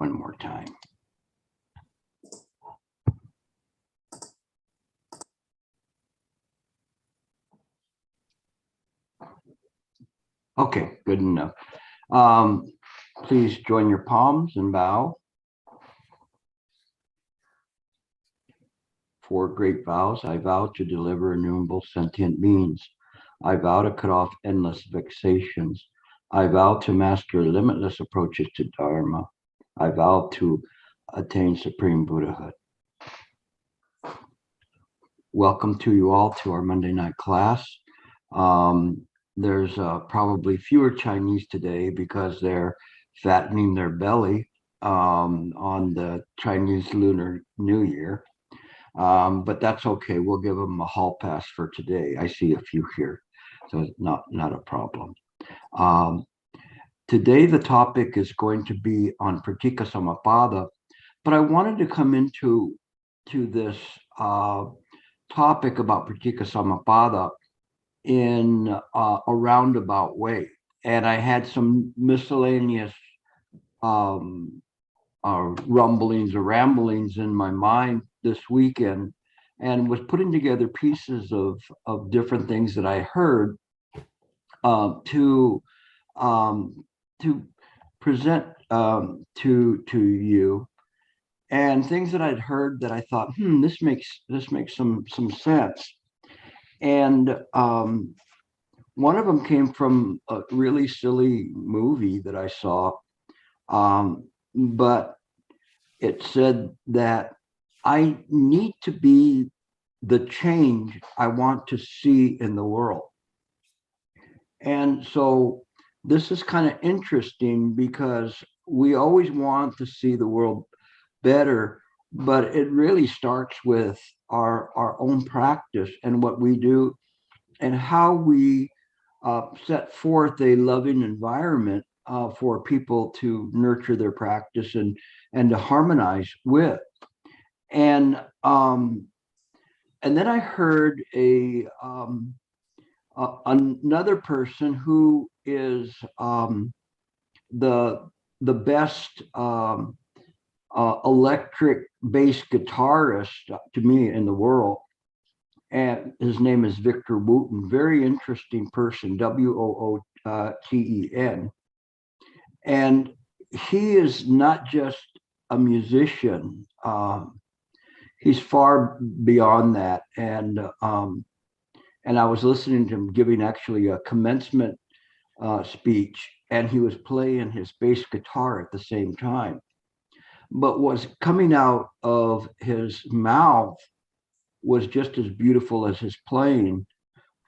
one more time. Okay, good enough. Please join your palms and bow. 4 great vows. I vow to deliver innumerable sentient beings. I vow to cut off endless vexations. I vow to master limitless approaches to Dharma. I vow to attain supreme Buddhahood. Welcome to you all to our Monday night class. There's probably fewer Chinese today because they're fattening their belly on the Chinese Lunar New Year. But that's okay. We'll give them a hall pass for today. I see a few here, so it's not a problem. Today, the topic is going to be on Pratityasamutpada, but I wanted to come into this topic about Pratityasamutpada in a roundabout way. And I had some miscellaneous rumblings or ramblings in my mind this weekend, and was putting together pieces of different things that I heard to present to you, and things that I'd heard that I thought, this makes some sense. And one of them came from a really silly movie that I saw, but it said that I need to be the change I want to see in the world. And so this is kind of interesting because we always want to see the world better, but it really starts with our own practice and what we do and how we set forth a loving environment for people to nurture their practice and to harmonize with. And then I heard another person who is the best electric bass guitarist to me in the world, and his name is Victor Wooten. Very interesting person, Wooten, and he is not just a musician. He's far beyond that, and I was listening to him giving actually a commencement speech, and he was playing his bass guitar at the same time. But what's coming out of his mouth was just as beautiful as his playing.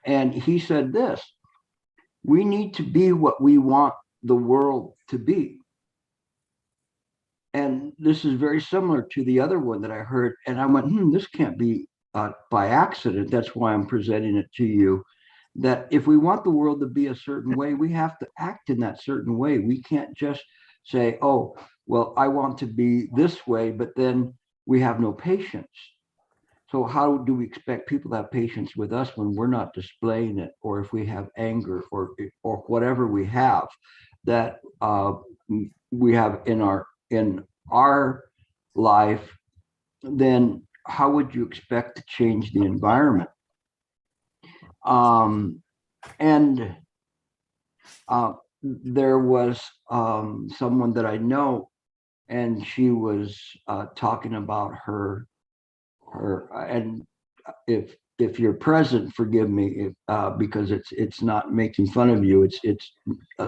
And he said this: we need to be what we want the world to be. And this is very similar to the other one that I heard. And I went, this can't be by accident. That's why I'm presenting it to you, that if we want the world to be a certain way, we have to act in that certain way. We can't just say, oh, well, I want to be this way, but then we have no patience. So how do we expect people to have patience with us when we're not displaying it, or if we have anger or whatever we have that we have in our life? Then how would you expect to change the environment? There was someone that I know, and she was talking about her, and if you're present, forgive me because it's not making fun of you. It's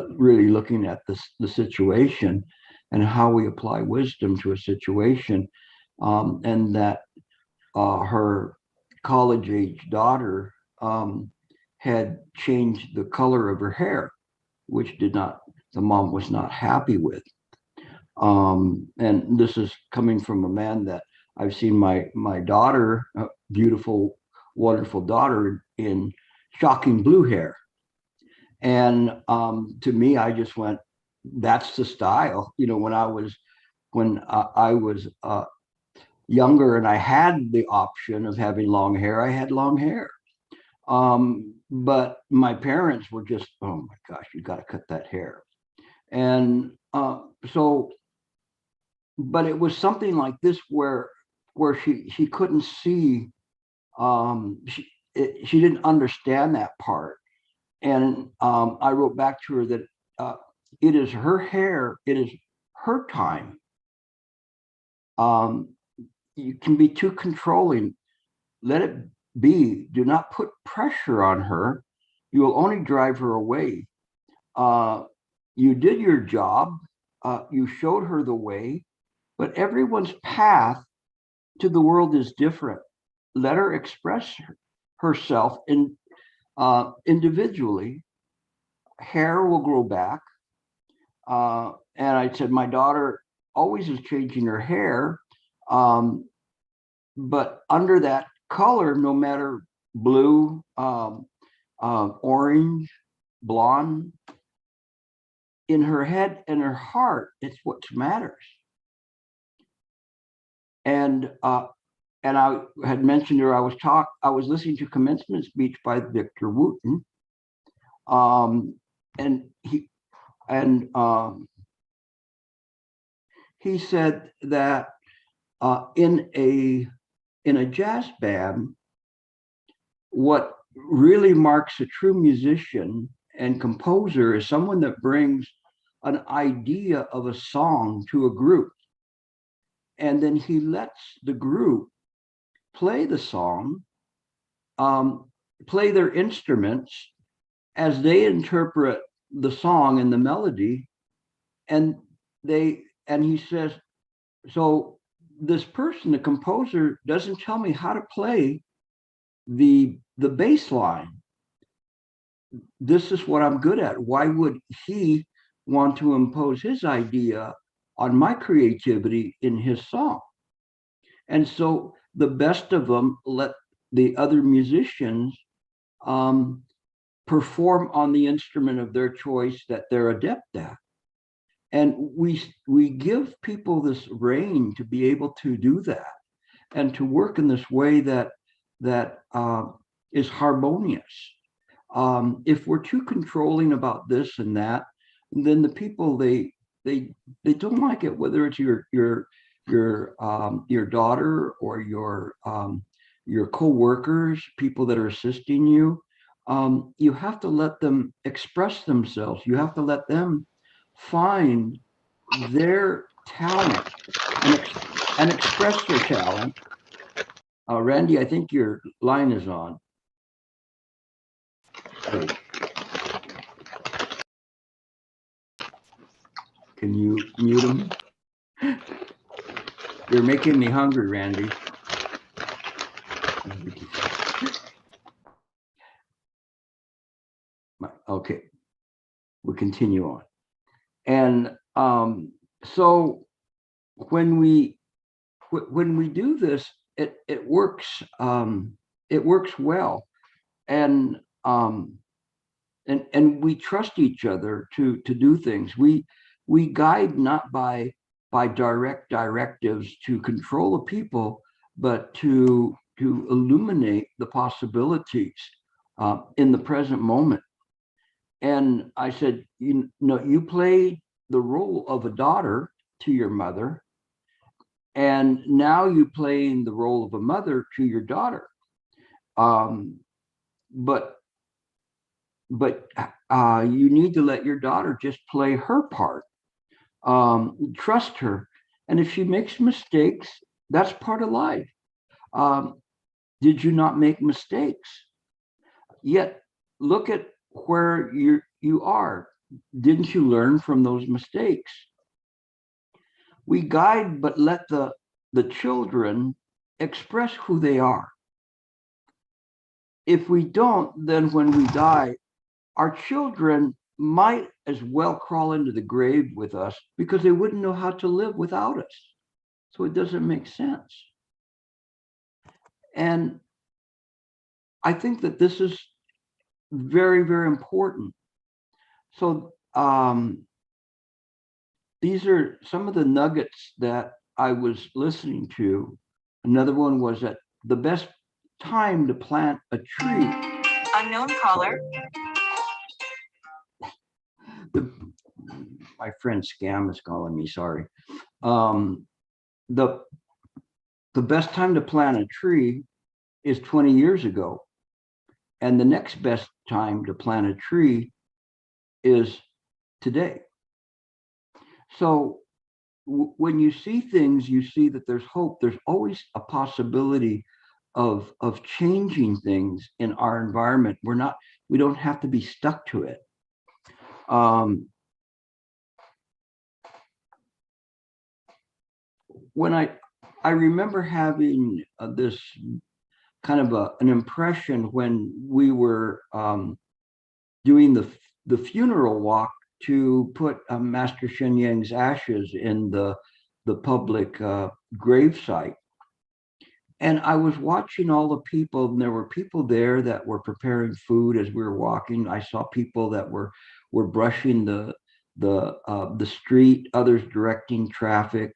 really looking at the situation and how we apply wisdom to a situation, and that her college-age daughter had changed the color of her hair, which the mom was not happy with. And this is coming from a man that I've seen my daughter, beautiful, wonderful daughter, in shocking blue hair. And to me, I just went, that's the style. When I was younger and I had the option of having long hair, I had long hair. But my parents were just, oh my gosh, you got to cut that hair. And so but it was something like this where she couldn't see, she didn't understand that part. And I wrote back to her that it is her hair, it is her time. You can be too controlling. Let it be. Do not put pressure on her. You will only drive her away. You did your job. You showed her the way, but everyone's path to the world is different. Let her express herself individually. Hair will grow back. And I said, my daughter always is changing her hair. But under that color, no matter blue, orange, blonde, in her head and her heart, it's what matters. And I had mentioned her, I was listening to commencement speech by Victor Wooten. And he said that in a jazz band, what really marks a true musician and composer is someone that brings an idea of a song to a group. And then he lets the group play the song, play their instruments as they interpret the song and the melody. And he says, so this person, the composer, doesn't tell me how to play the bass line. This is what I'm good at. Why would he want to impose his idea on my creativity in his song? And so the best of them let the other musicians perform on the instrument of their choice that they're adept at. And we give people this reign to be able to do that and to work in this way that is harmonious. If we're too controlling about this and that, then the people they don't like it, whether it's your daughter or your co-workers, people that are assisting you. You have to let them express themselves. You have to let them find their talent and express their talent. Randy, I think your line is on. Can you mute him? You're making me hungry, Randy. Okay, we'll continue on. And so when we do this, it works. It works well, and we trust each other to do things. We guide not by direct directives to control the people, but to illuminate the possibilities in the present moment. And I said, you play the role of a daughter to your mother, and now you playing the role of a mother to your daughter. But you need to let your daughter just play her part. Trust her, and if she makes mistakes, that's part of life. Did you not make mistakes? Yet look at where you are. Didn't you learn from those mistakes? We guide, but let the children express who they are. If we don't, then when we die, our children might as well crawl into the grave with us because they wouldn't know how to live without us. So it doesn't make sense. And I think that this is very, very important. So these are some of the nuggets that I was listening to. Another one was that the best time to plant a tree. Unknown caller. My friend Scam is calling me, sorry. Um, the best time to plant a tree is 20 years ago, and the next best time to plant a tree is today. So when you see things, you see that there's hope. There's always a possibility of changing things in our environment. We don't have to be stuck to it. When I remember having this kind of an impression when we were doing the funeral walk to put Master Shenyang's ashes in the public grave site. And I was watching all the people, and there were people there that were preparing food as we were walking. I saw people that were brushing the street, others directing traffic.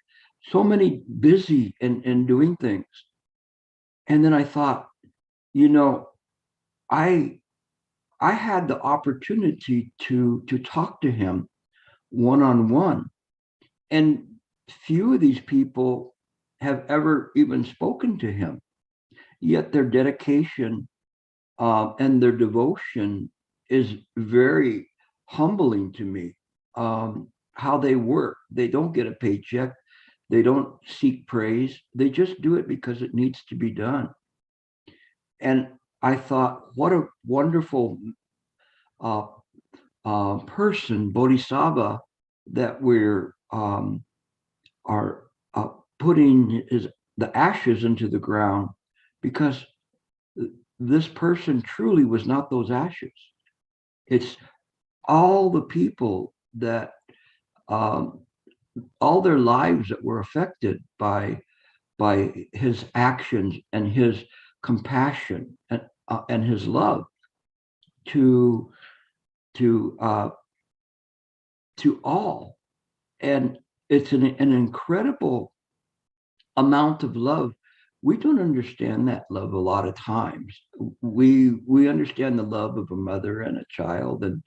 So many busy and doing things. And then I thought, I had the opportunity to talk to him one-on-one, and few of these people have ever even spoken to him. Yet their dedication and their devotion is very humbling to me. How they work, they don't get a paycheck, they don't seek praise, they just do it because it needs to be done. And I thought, what a wonderful person, bodhisattva, that we're are putting the ashes into the ground, because this person truly was not those ashes. It's all the people that all their lives that were affected by his actions and his compassion and his love to all. And it's an incredible amount of love. We don't understand that love a lot of times. We understand the love of a mother and a child, and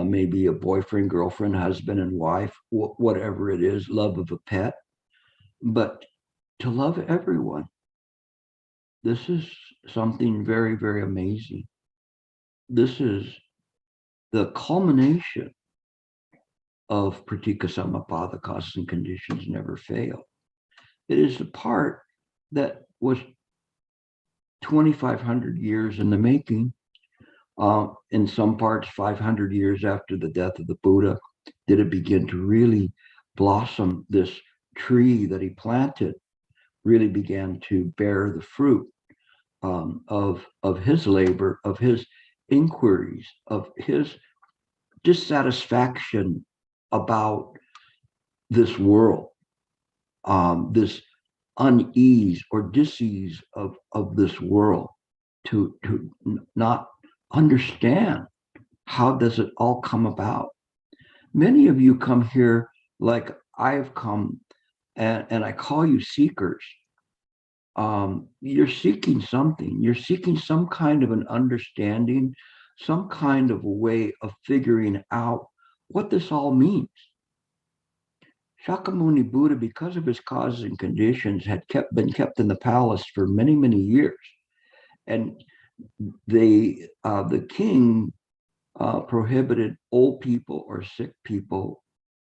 maybe a boyfriend, girlfriend, husband and wife, whatever it is, love of a pet. But to love everyone, this is something very, very amazing. This is the culmination of Pratityasamutpada, causes and conditions never fail. It is the part that was 2,500 years in the making. In some parts, 500 years after the death of the Buddha, did it begin to really blossom. This tree that he planted really began to bear the fruit of his labor, of his inquiries, of his dissatisfaction about this world, this unease or dis-ease of this world, to not understand how does it all come about. Many of you come here like I've come, and I call you seekers. You're seeking something. You're seeking some kind of an understanding, some kind of a way of figuring out what this all means. Shakyamuni Buddha, because of his causes and conditions, had been kept in the palace for many, many years. And the king prohibited old people or sick people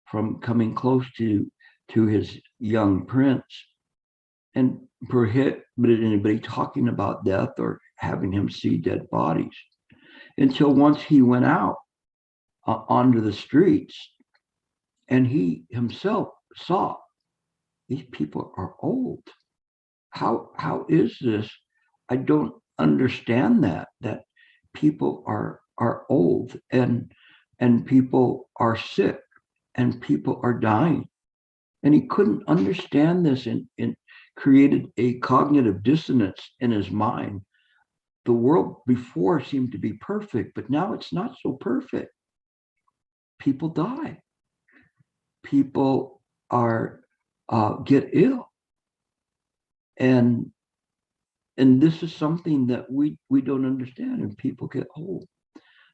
from coming close to his young prince, and prohibited anybody talking about death or having him see dead bodies, until once he went out onto the streets, and he himself saw these people are old. How is this? I don't understand that people are old, and people are sick, and people are dying. And he couldn't understand this, and created a cognitive dissonance in his mind. The world before seemed to be perfect, but now it's not so perfect. People die. People are get ill, and this is something that we don't understand. And people get old,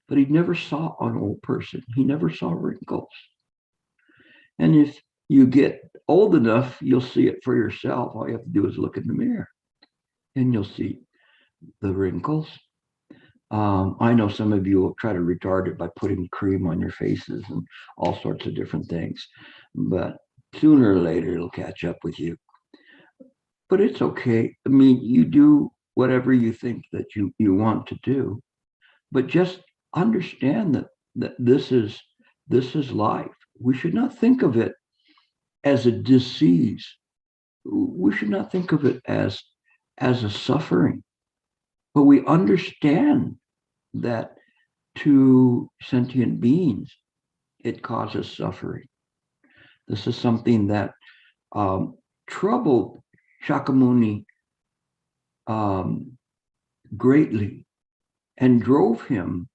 but he never saw an old person. He never saw wrinkles. And you get old enough, you'll see it for yourself. All you have to do is look in the mirror and you'll see the wrinkles. I know some of you will try to retard it by putting cream on your faces and all sorts of different things, but sooner or later it'll catch up with you. But it's okay. I mean, you do whatever you think that you want to do, but just understand that this is life. We should not think of it as a disease. We should not think of it as a suffering, but we understand that to sentient beings it causes suffering. This is something that troubled Shakyamuni greatly and drove him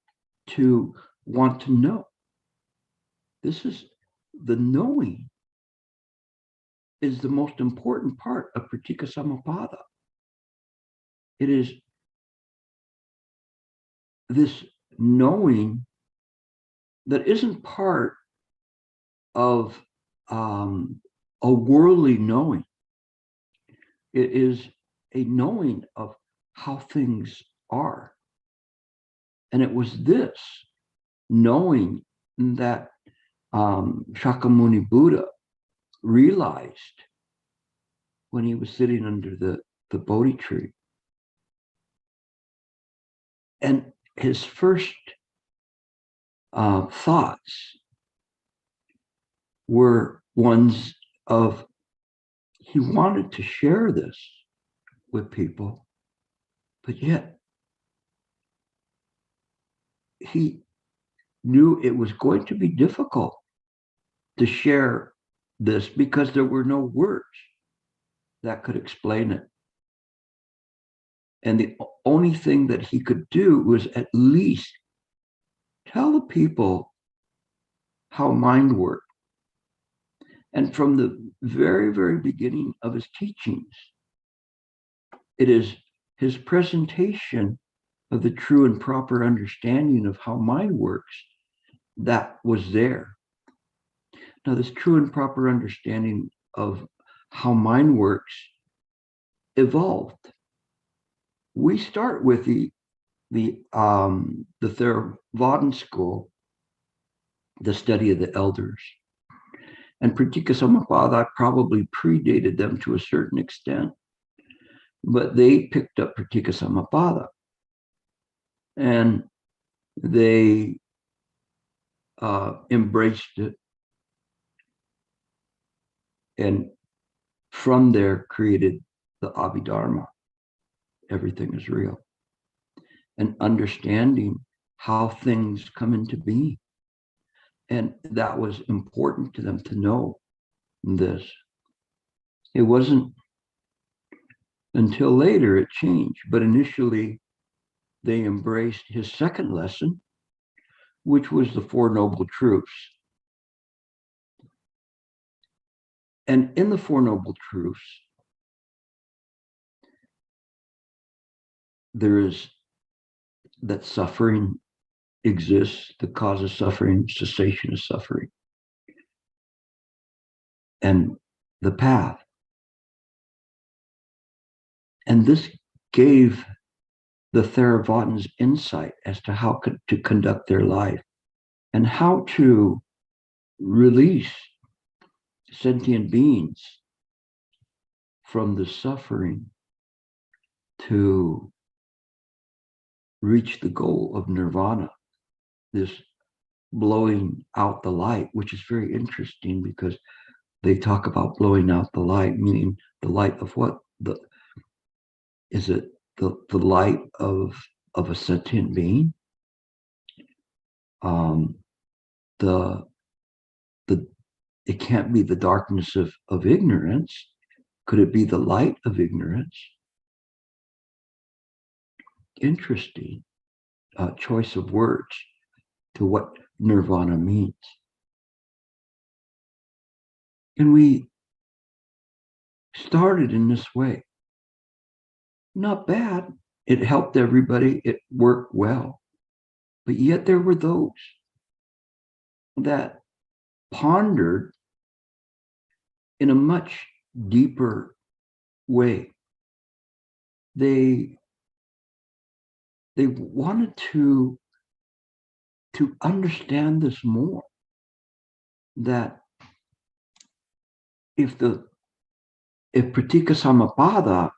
to want to know. This is the knowing is the most important part of Pratityasamutpada. It is this knowing that isn't part of a worldly knowing. It is a knowing of how things are. And it was this knowing that Shakyamuni Buddha realized when he was sitting under the Bodhi tree. And his first thoughts were ones of he wanted to share this with people, but yet he knew it was going to be difficult to share this because there were no words that could explain it. And the only thing that he could do was at least tell the people how mind worked. And from the very, very beginning of his teachings, it is his presentation of the true and proper understanding of how mind works that was there. Now, this true and proper understanding of how mind works evolved. We start with the Theravada school, the study of the elders. And Pratityasamutpada probably predated them to a certain extent, but they picked up Pratityasamutpada and they embraced it, and from there created the Abhidharma. Everything is real, and understanding how things come into being. And that was important to them to know this. It wasn't until later it changed, but initially they embraced his second lesson, which was the Four Noble Truths. And in the Four Noble Truths, there is that suffering exists, the cause of suffering, cessation of suffering, and the path. And this gave the Theravadins insight as to how to conduct their life and how to release sentient beings from the suffering to reach the goal of nirvana, this blowing out the light, which is very interesting because they talk about blowing out the light, meaning the light of what? Is it the light of a sentient being? It can't be the darkness of ignorance. Could it be the light of ignorance? Interesting choice of words to what nirvana means. And we started in this way. Not bad. It helped everybody. It worked well. But yet there were those that pondered in a much deeper way. They wanted to understand this more, that if Pratityasamutpada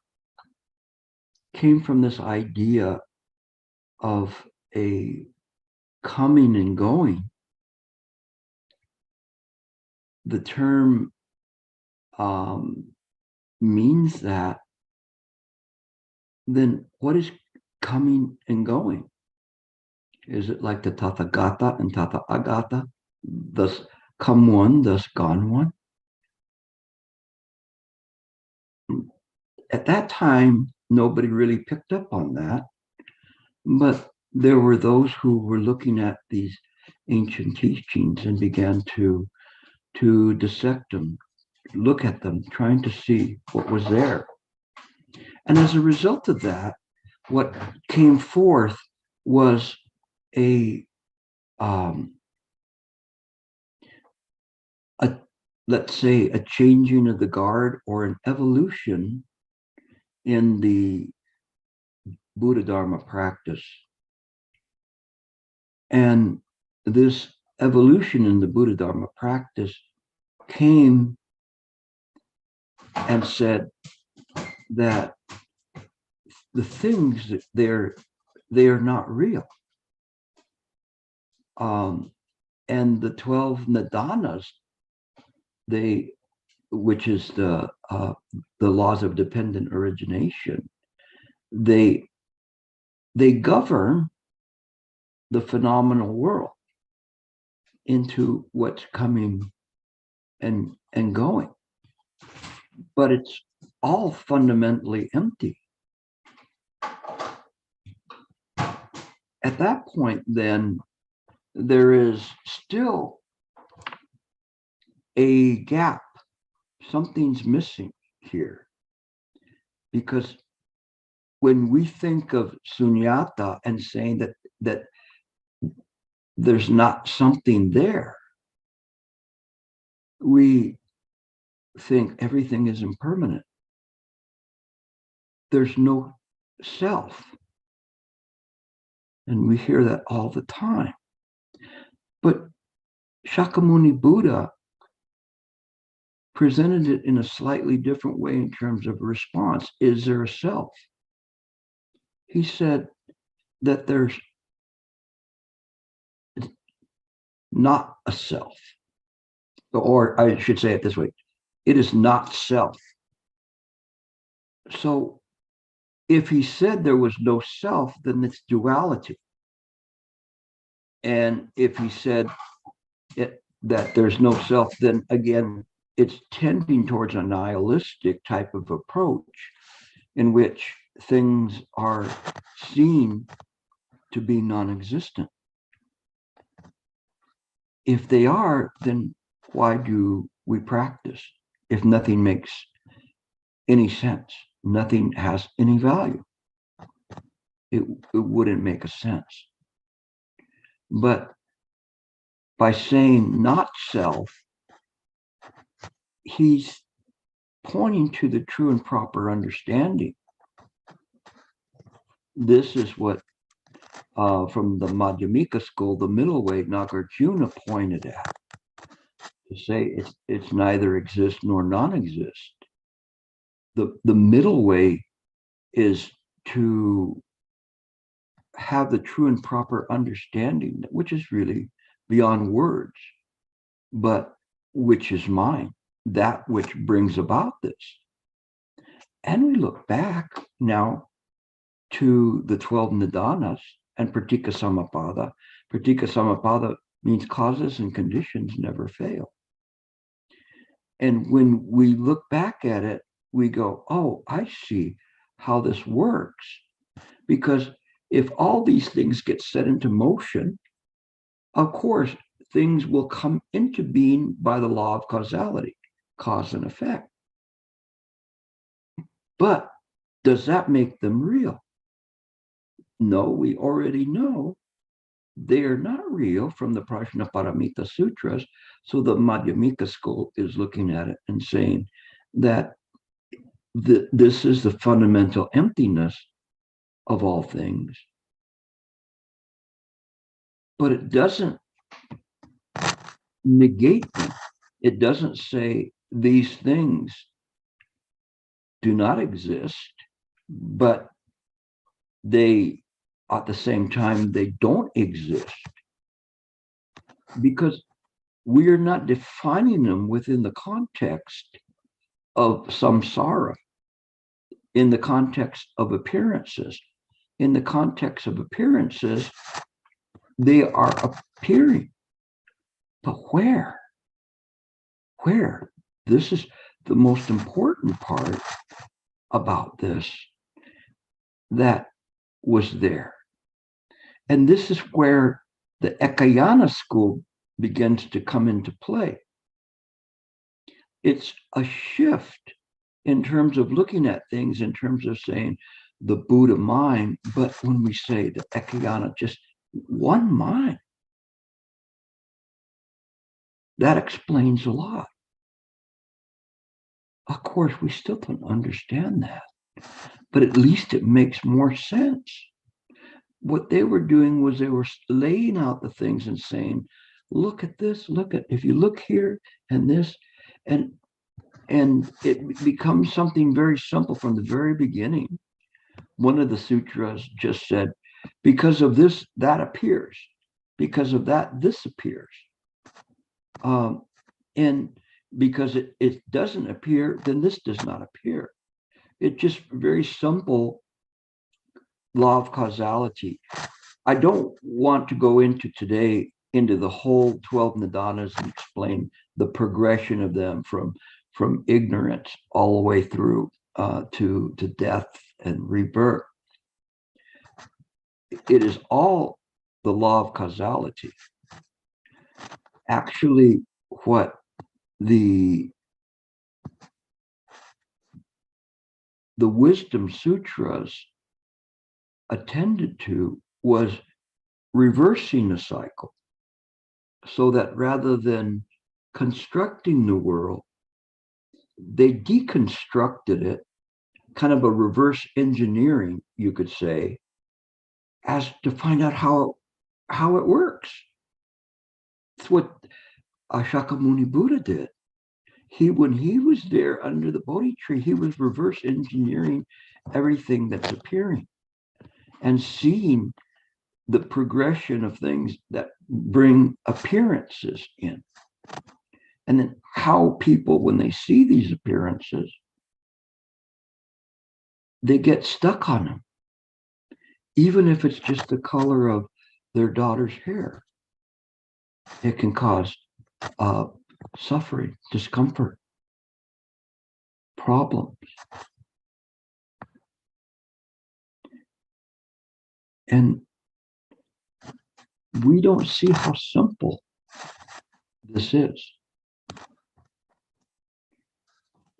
came from this idea of a coming and going, the term means that, then what is coming and going? Is it like the Tathagata and Tathagata, thus come one, thus gone one? At that time, nobody really picked up on that, but there were those who were looking at these ancient teachings and began to dissect them, look at them, trying to see what was there. And as a result of that, what came forth was let's say, a changing of the guard or an evolution in the Buddha Dharma practice. And this evolution in the Buddha Dharma practice came and said that the things that they are not real. And the 12 nidanas, which is the laws of dependent origination, they govern the phenomenal world into what's coming and going. But it's all fundamentally empty. At that point, then, there is still a gap. Something's missing here. Because when we think of sunyata and saying that there's not something there, we think everything is impermanent. There's no self. And we hear that all the time. But Shakyamuni Buddha presented it in a slightly different way in terms of response. Is there a self? He said that there's not a self. Or I should say it this way, it is not self. So if he said there was no self, then it's duality. And if he said that there's no self, then again, it's tending towards a nihilistic type of approach in which things are seen to be non-existent. If they are, then why do we practice? If nothing makes any sense, nothing has any value, it wouldn't make a sense. But by saying not self, he's pointing to the true and proper understanding. This is what, from the Madhyamika school, the middle way, Nagarjuna pointed at, to say it's neither exist nor non-exist. The middle way is to have the true and proper understanding, which is really beyond words, but which is mine, that which brings about this. And we look back now to the 12 nidanas and Pratityasamutpada. Pratityasamutpada means causes and conditions never fail. And when we look back at it, we go, oh, I see how this works. Because if all these things get set into motion, of course, things will come into being by the law of causality, cause and effect. But does that make them real? No, we already know they are not real from the Prajnaparamita Sutras. So the Madhyamika school is looking at it and saying that this is the fundamental emptiness of all things. But it doesn't negate them. It doesn't say these things do not exist, but they, at the same time, they don't exist, because we are not defining them within the context of samsara, in the context of appearances. In the context of appearances, they are appearing. But where? Where? This is the most important part about this that was there. And this is where the Ekayana school begins to come into play. It's a shift in terms of looking at things, in terms of saying the Buddha mind, but when we say the Ekayana, just one mind, that explains a lot. Of course, we still don't understand that, but at least it makes more sense. What they were doing was they were laying out the things and saying, look at this, look at, if you look here and this, and it becomes something very simple from the very beginning. One of the sutras just said, because of this, that appears. Because of that, this appears. And because it doesn't appear, then this does not appear. It's just very simple law of causality. I don't want to go into today into the whole 12 nidanas and explain the progression of them from ignorance all the way through to death and rebirth. It is all the law of causality. Actually, what the wisdom sutras attended to was reversing the cycle, so that rather than constructing the world, they deconstructed it, kind of a reverse engineering, you could say, as to find out how it works. It's what Shakyamuni Buddha did. When he was there under the Bodhi tree, he was reverse engineering everything that's appearing and seeing the progression of things that bring appearances in. And then how people, when they see these appearances, they get stuck on them, even if it's just the color of their daughter's hair. It can cause suffering, discomfort, problems. And we don't see how simple this is.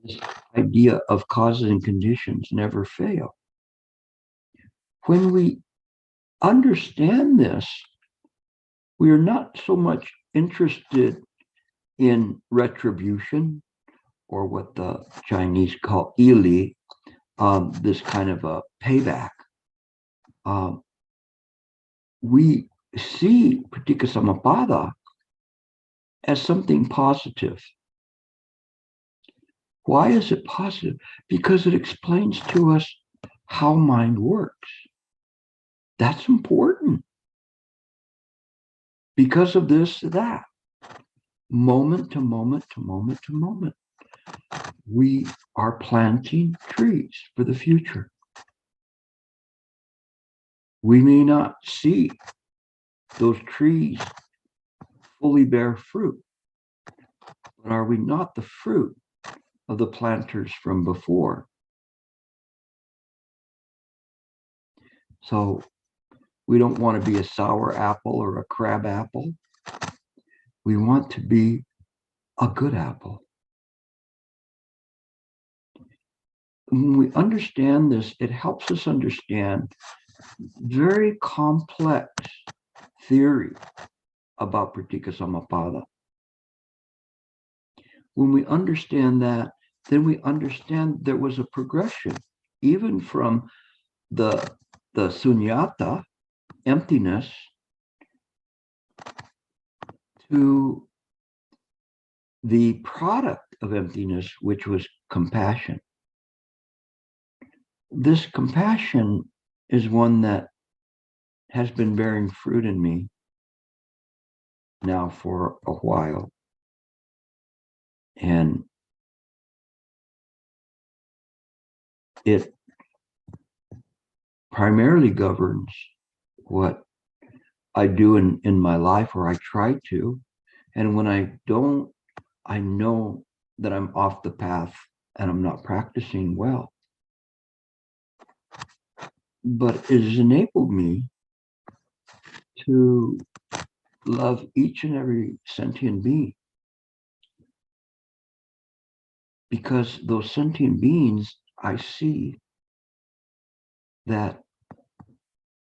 This idea of causes and conditions never fail. When we understand this, we are not so much interested in retribution, or what the Chinese call ili, this kind of a payback. We see Pratityasamutpada as something positive. Why is it positive? Because it explains to us how mind works. That's important. Because of this, that, moment to moment to moment to moment, we are planting trees for the future. We may not see those trees fully bear fruit, but are we not the fruit of the planters from before? So we don't want to be a sour apple or a crab apple. We want to be a good apple. When we understand this, it helps us understand very complex theory about Pratityasamutpada. When we understand that, then we understand there was a progression, even from the sunyata, emptiness, to the product of emptiness, which was compassion. This compassion is one that has been bearing fruit in me now for a while. And it primarily governs what I do in my life, or I try to. And when I don't, I know that I'm off the path and I'm not practicing well. But it has enabled me to love each and every sentient being, because those sentient beings, I see that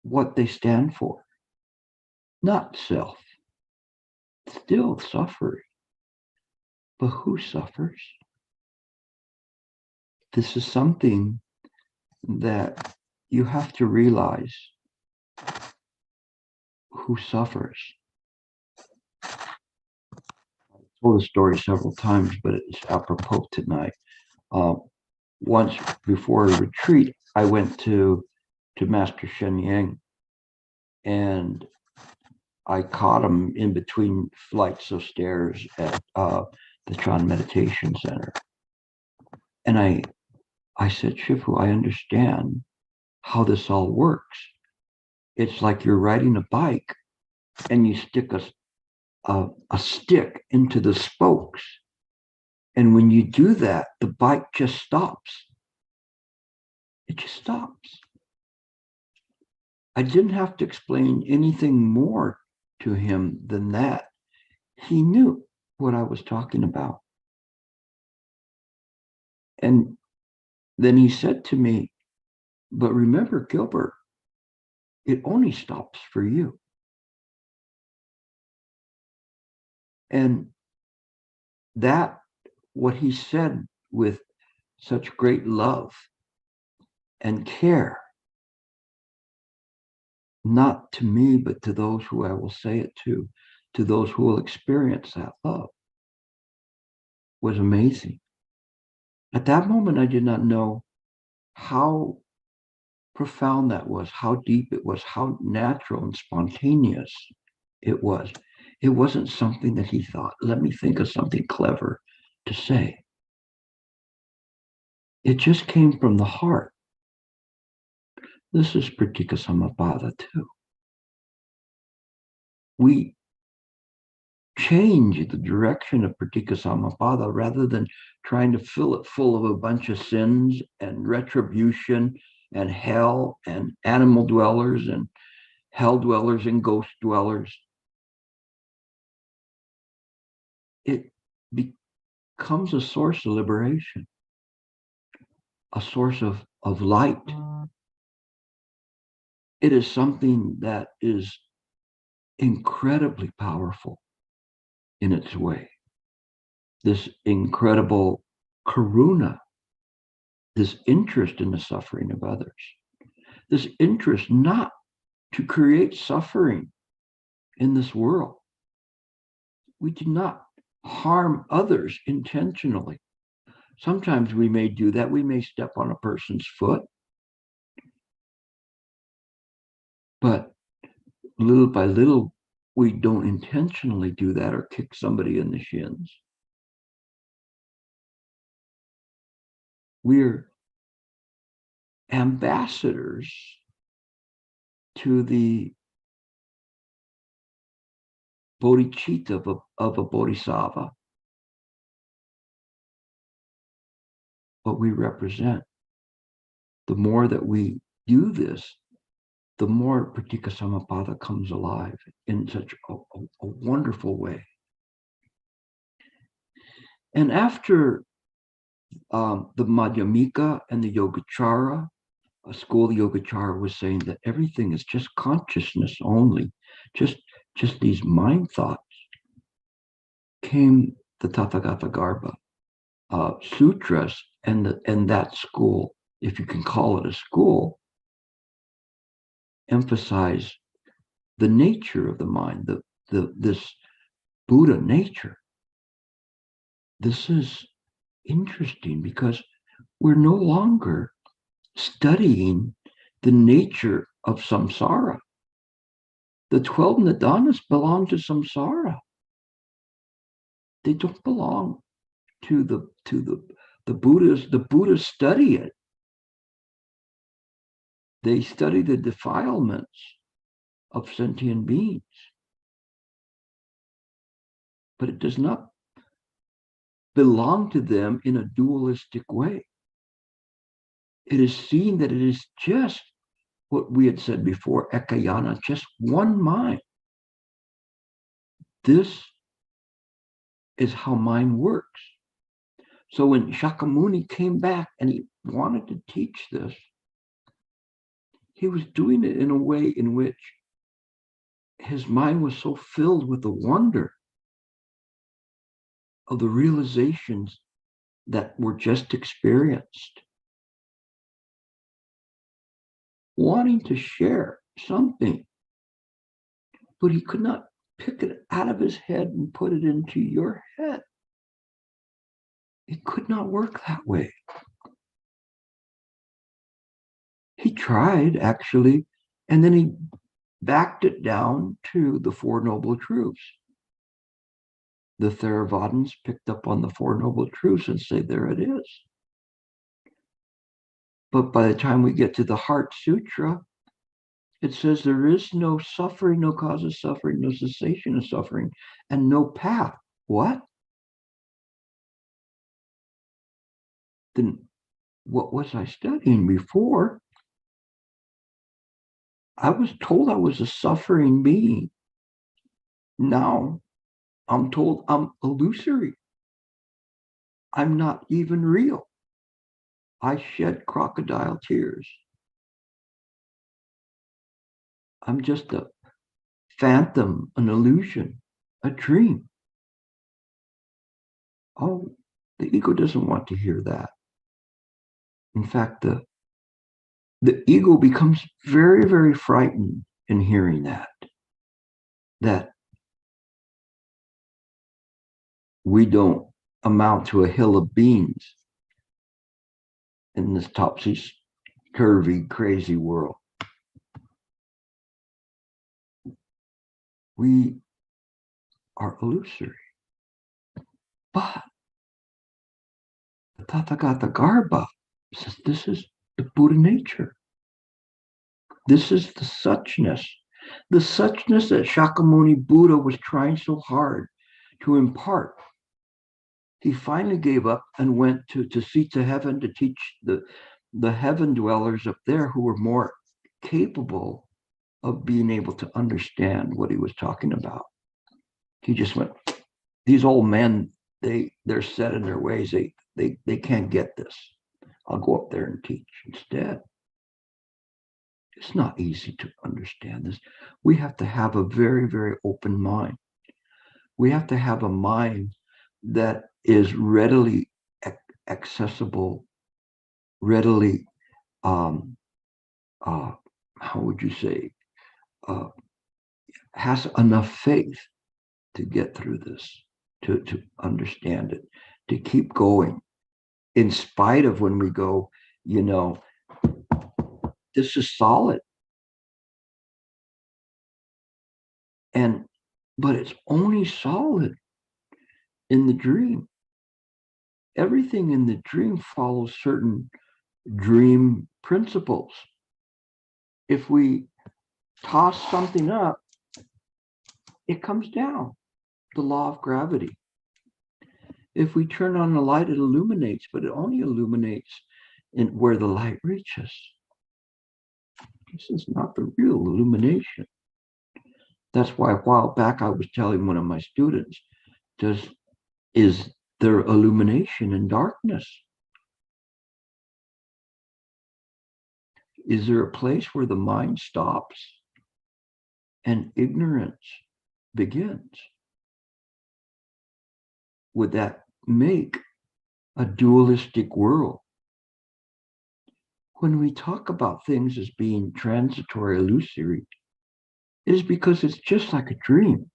what they stand for, not self, still suffering, but who suffers? This is something that you have to realize. Who suffers? I've told the story several times, but it's apropos tonight. Once before a retreat, I went to Master Sheng, and I caught him in between flights of stairs at the Chan Meditation Center. And I said, Shifu, I understand how this all works. It's like you're riding a bike and you stick a stick into the spokes. And when you do that, the bike just stops. It just stops. I didn't have to explain anything more to him than that. He knew what I was talking about. And then he said to me, but remember, Gilbert, it only stops for you. And that, what he said with such great love and care, not to me, but to those who I will say it to those who will experience that love, was amazing. At that moment, I did not know how profound that was, how deep it was, how natural and spontaneous it was. It wasn't something that he thought, let me think of something clever to say. It just came from the heart. This is Pratityasamutpada too. We change the direction of Pratityasamutpada rather than trying to fill it full of a bunch of sins and retribution and hell and animal dwellers and hell dwellers and ghost dwellers. It becomes a source of liberation, a source of light. It is something that is incredibly powerful in its way. This incredible karuna, this interest in the suffering of others, this interest not to create suffering in this world. We do not harm others intentionally. Sometimes we may do that. We may step on a person's foot, but little by little, we don't intentionally do that or kick somebody in the shins. We're ambassadors to the bodhicitta of a bodhisattva, what we represent. The more that we do this, the more Pratityasamutpada comes alive in such a wonderful way. And after the Madhyamika and the Yogacara, a school of Yogacara was saying that everything is just consciousness only, just just these mind thoughts, came the Tathagata Garbha sutras and that school, if you can call it a school, emphasize the nature of the mind, this Buddha nature. This is interesting because we're no longer studying the nature of samsara. The 12 nidanas belong to samsara. They don't belong to the Buddhas. The Buddhas study it. They study the defilements of sentient beings. But it does not belong to them in a dualistic way. It is seen that it is just what we had said before, ekayana, just one mind. This is how mind works. So when Shakyamuni came back and he wanted to teach this, he was doing it in a way in which his mind was so filled with the wonder of the realizations that were just experienced, wanting to share something, but he could not pick it out of his head and put it into your head. It could not work that way. He tried, actually, and then he backed it down to the Four Noble Truths. The Theravadins picked up on the Four Noble Truths and say, there it is. But by the time we get to the Heart Sutra, it says there is no suffering, no cause of suffering, no cessation of suffering, and no path. What? Then what was I studying before? I was told I was a suffering being. Now I'm told I'm illusory. I'm not even real. I shed crocodile tears. I'm just a phantom, an illusion, a dream. Oh, the ego doesn't want to hear that. In fact, the ego becomes very, very frightened in hearing that we don't amount to a hill of beans in this topsy-turvy, crazy world. We are illusory. But the Tathagata Garbha says this is the Buddha nature. This is the suchness that Shakyamuni Buddha was trying so hard to impart. He finally gave up and went to seats of heaven to teach the heaven dwellers up there who were more capable of being able to understand what he was talking about. He just went, these old men, they're set in their ways. They can't get this. I'll go up there and teach instead. It's not easy to understand this. We have to have a very, very open mind. We have to have a mind that is readily accessible, readily, how would you say, has enough faith to get through this, to understand it, to keep going, in spite of when we go, this is solid. But it's only solid in the dream. Everything in the dream follows certain dream principles. If we toss something up, it comes down, the law of gravity. If we turn on the light, it illuminates, but it only illuminates in where the light reaches. This is not the real illumination. That's why a while back I was telling one of my students, is there illumination in darkness? Is there a place where the mind stops and ignorance begins. Would that make a dualistic world? When we talk about things as being transitory, illusory, it is because it's just like a dream.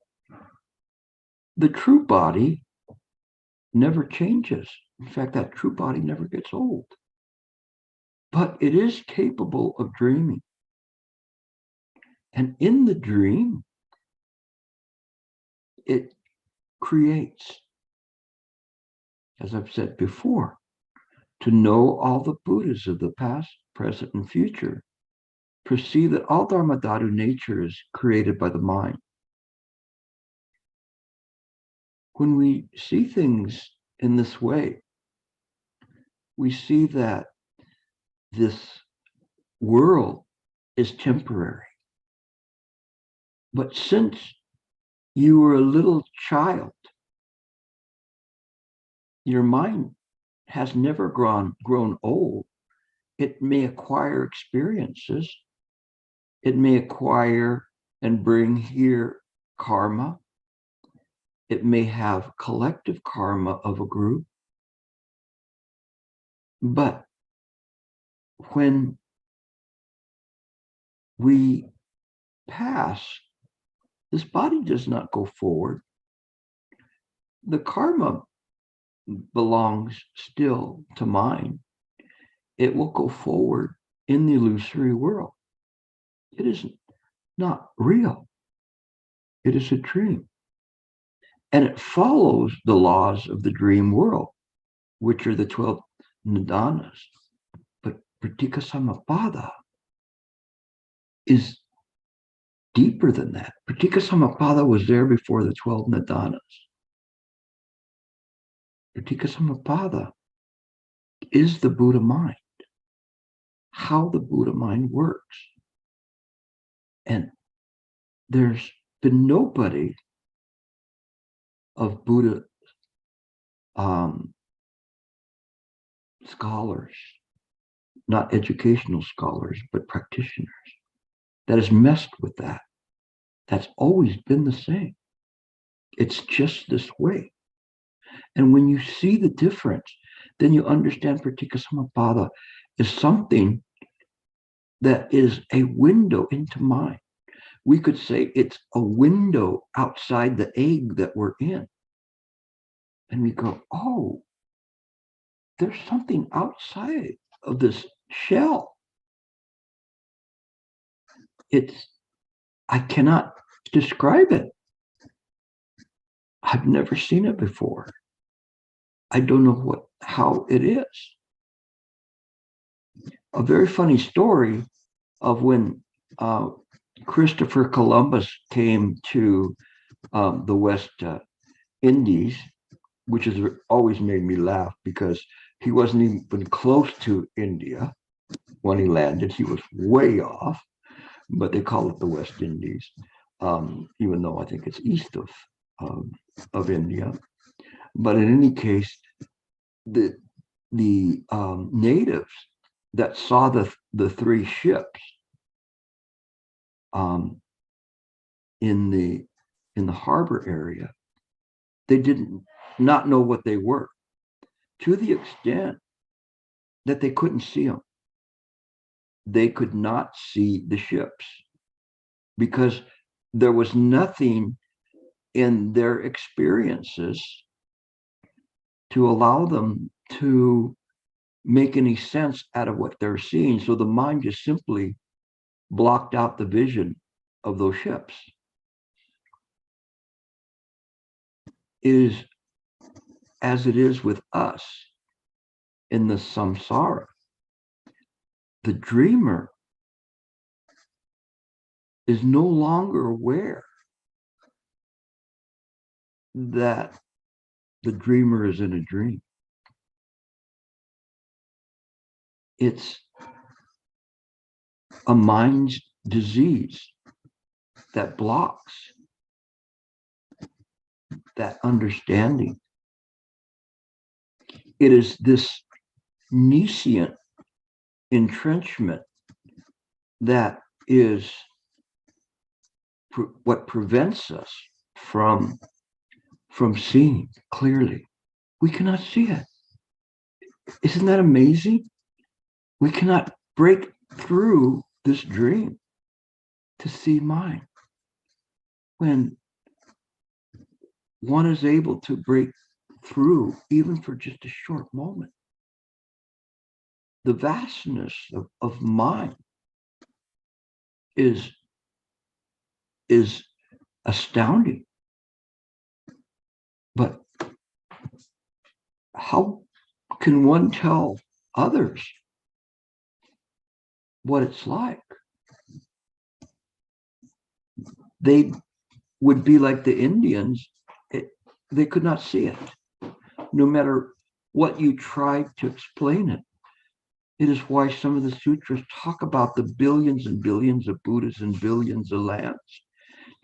The true body never changes. In fact, that true body never gets old. But it is capable of dreaming. And in the dream, it creates, as I've said before, to know all the Buddhas of the past, present, and future. Perceive that all Dharma Dhatu nature is created by the mind. When we see things in this way, we see that this world is temporary. But since you were a little child, your mind has never grown old. It may acquire experiences. It may acquire and bring here karma. It may have collective karma of a group. But when we pass, this body does not go forward. The karma belongs still to mind. It will go forward in the illusory world. It is not real. It is a dream. And it follows the laws of the dream world, which are the 12 nidanas. But Pratityasamutpada is deeper than that. Pratityasamutpada was there before the 12 nidanas. Pratityasamutpada is the Buddha mind, how the Buddha mind works. And there's been nobody of Buddha scholars, not educational scholars, but practitioners, that has messed with that. That's always been the same. It's just this way. And when you see the difference, then you understand Pratityasamutpada is something that is a window into mind. We could say it's a window outside the egg that we're in. And we go, oh, there's something outside of this shell. I cannot describe it. I've never seen it before. I don't know how it is. A very funny story of when Christopher Columbus came to the West Indies, which has always made me laugh because he wasn't even close to India when he landed. He was way off, but they call it the West Indies, even though I think it's east of India. But in any case, the natives that saw the three ships in the harbor area, they did not know what they were, to the extent that they couldn't see them. They could not see the ships because there was nothing in their experiences to allow them to make any sense out of what they're seeing. So the mind just simply blocked out the vision of those ships. It is as it is with us in the samsara. The dreamer is no longer aware that the dreamer is in a dream. It's a mind's disease that blocks that understanding. It is this nescient entrenchment that is what prevents us from seeing clearly. We cannot see it. Isn't that amazing? We cannot break through this dream to see mind. When one is able to break through, even for just a short moment, the vastness of mind is astounding. But how can one tell others what it's like? They would be like the Indians. They could not see it. No matter what you tried to explain it. It is why some of the sutras talk about the billions and billions of Buddhas and billions of lands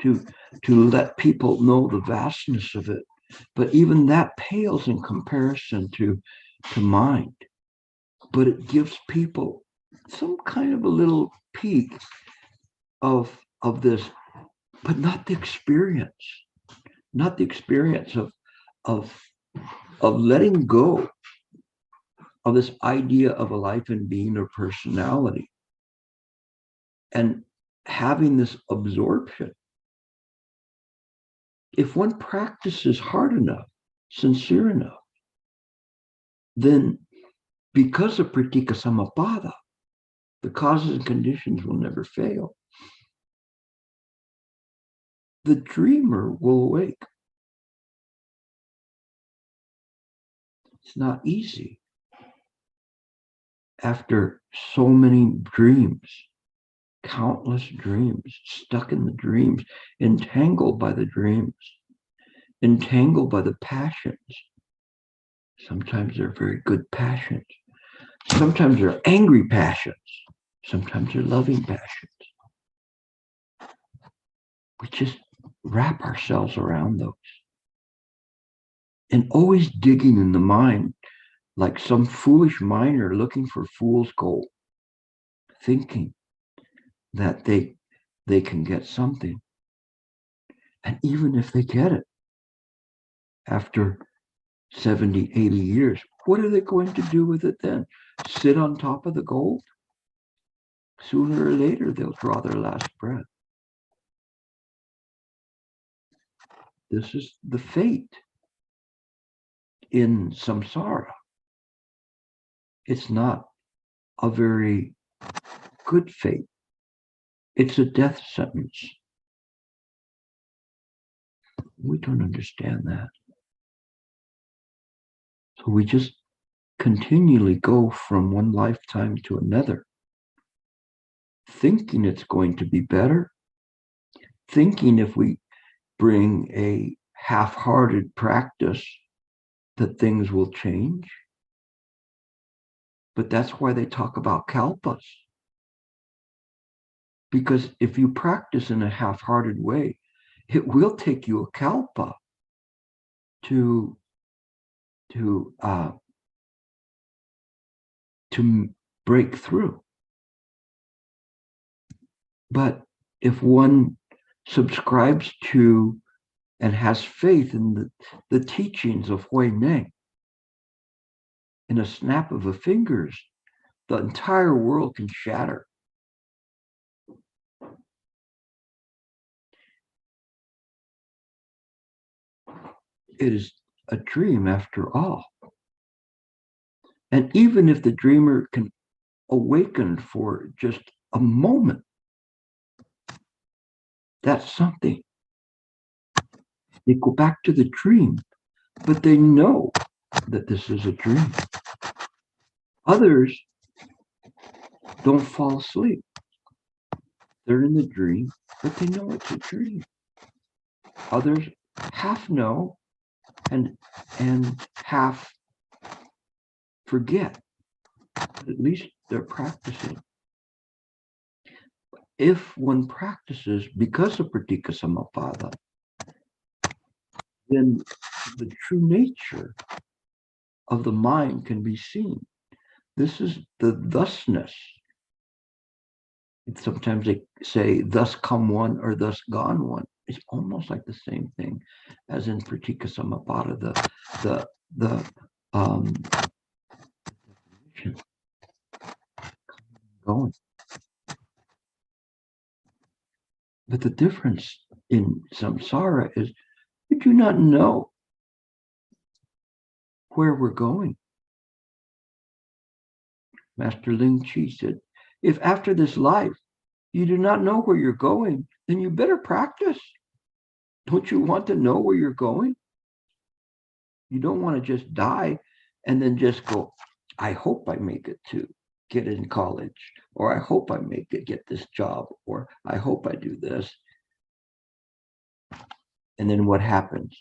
to let people know the vastness of it. But even that pales in comparison to mind. But it gives people some kind of a little peek of this, but not the experience, of letting go of this idea of a life and being or personality and having this absorption. If one practices hard enough, sincere enough, then because of Pratityasamutpada, the causes and conditions will never fail. The dreamer will awake. It's not easy. After so many dreams, countless dreams, stuck in the dreams, entangled by the dreams, entangled by the passions. Sometimes they're very good passions. Sometimes they're angry passions. Sometimes they're loving passions. We just wrap ourselves around those. And always digging in the mind like some foolish miner looking for fool's gold, thinking that they can get something. And even if they get it, after 70, 80 years, what are they going to do with it then? Sit on top of the gold? Sooner or later, they'll draw their last breath. This is the fate in samsara. It's not a very good fate. It's a death sentence. We don't understand that. So we just continually go from one lifetime to another, thinking it's going to be better, thinking if we bring a half-hearted practice that things will change. But that's why they talk about kalpas. Because if you practice in a half-hearted way, it will take you a kalpa to break through. But if one subscribes to and has faith in the teachings of Huineng, in a snap of the fingers, the entire world can shatter. It is a dream after all. And even if the dreamer can awaken for just a moment, that's something. They go back to the dream, but they know that this is a dream. Others don't fall asleep. They're in the dream, but they know it's a dream. Others half know and half forget. At least they're practicing. If one practices because of Pratityasamutpada, then the true nature of the mind can be seen. This is the thusness. Sometimes they say, thus come one or thus gone one. it's almost like the same thing as in Pratityasamutpada, the going. But the difference in samsara is we do not know where we're going. Master Ling Chi said, if after this life you do not know where you're going, then you better practice. Don't you want to know where you're going? You don't want to just die and then just go, I hope I make it to get in college, or I hope I make it get this job, or I hope I do this. And then what happens?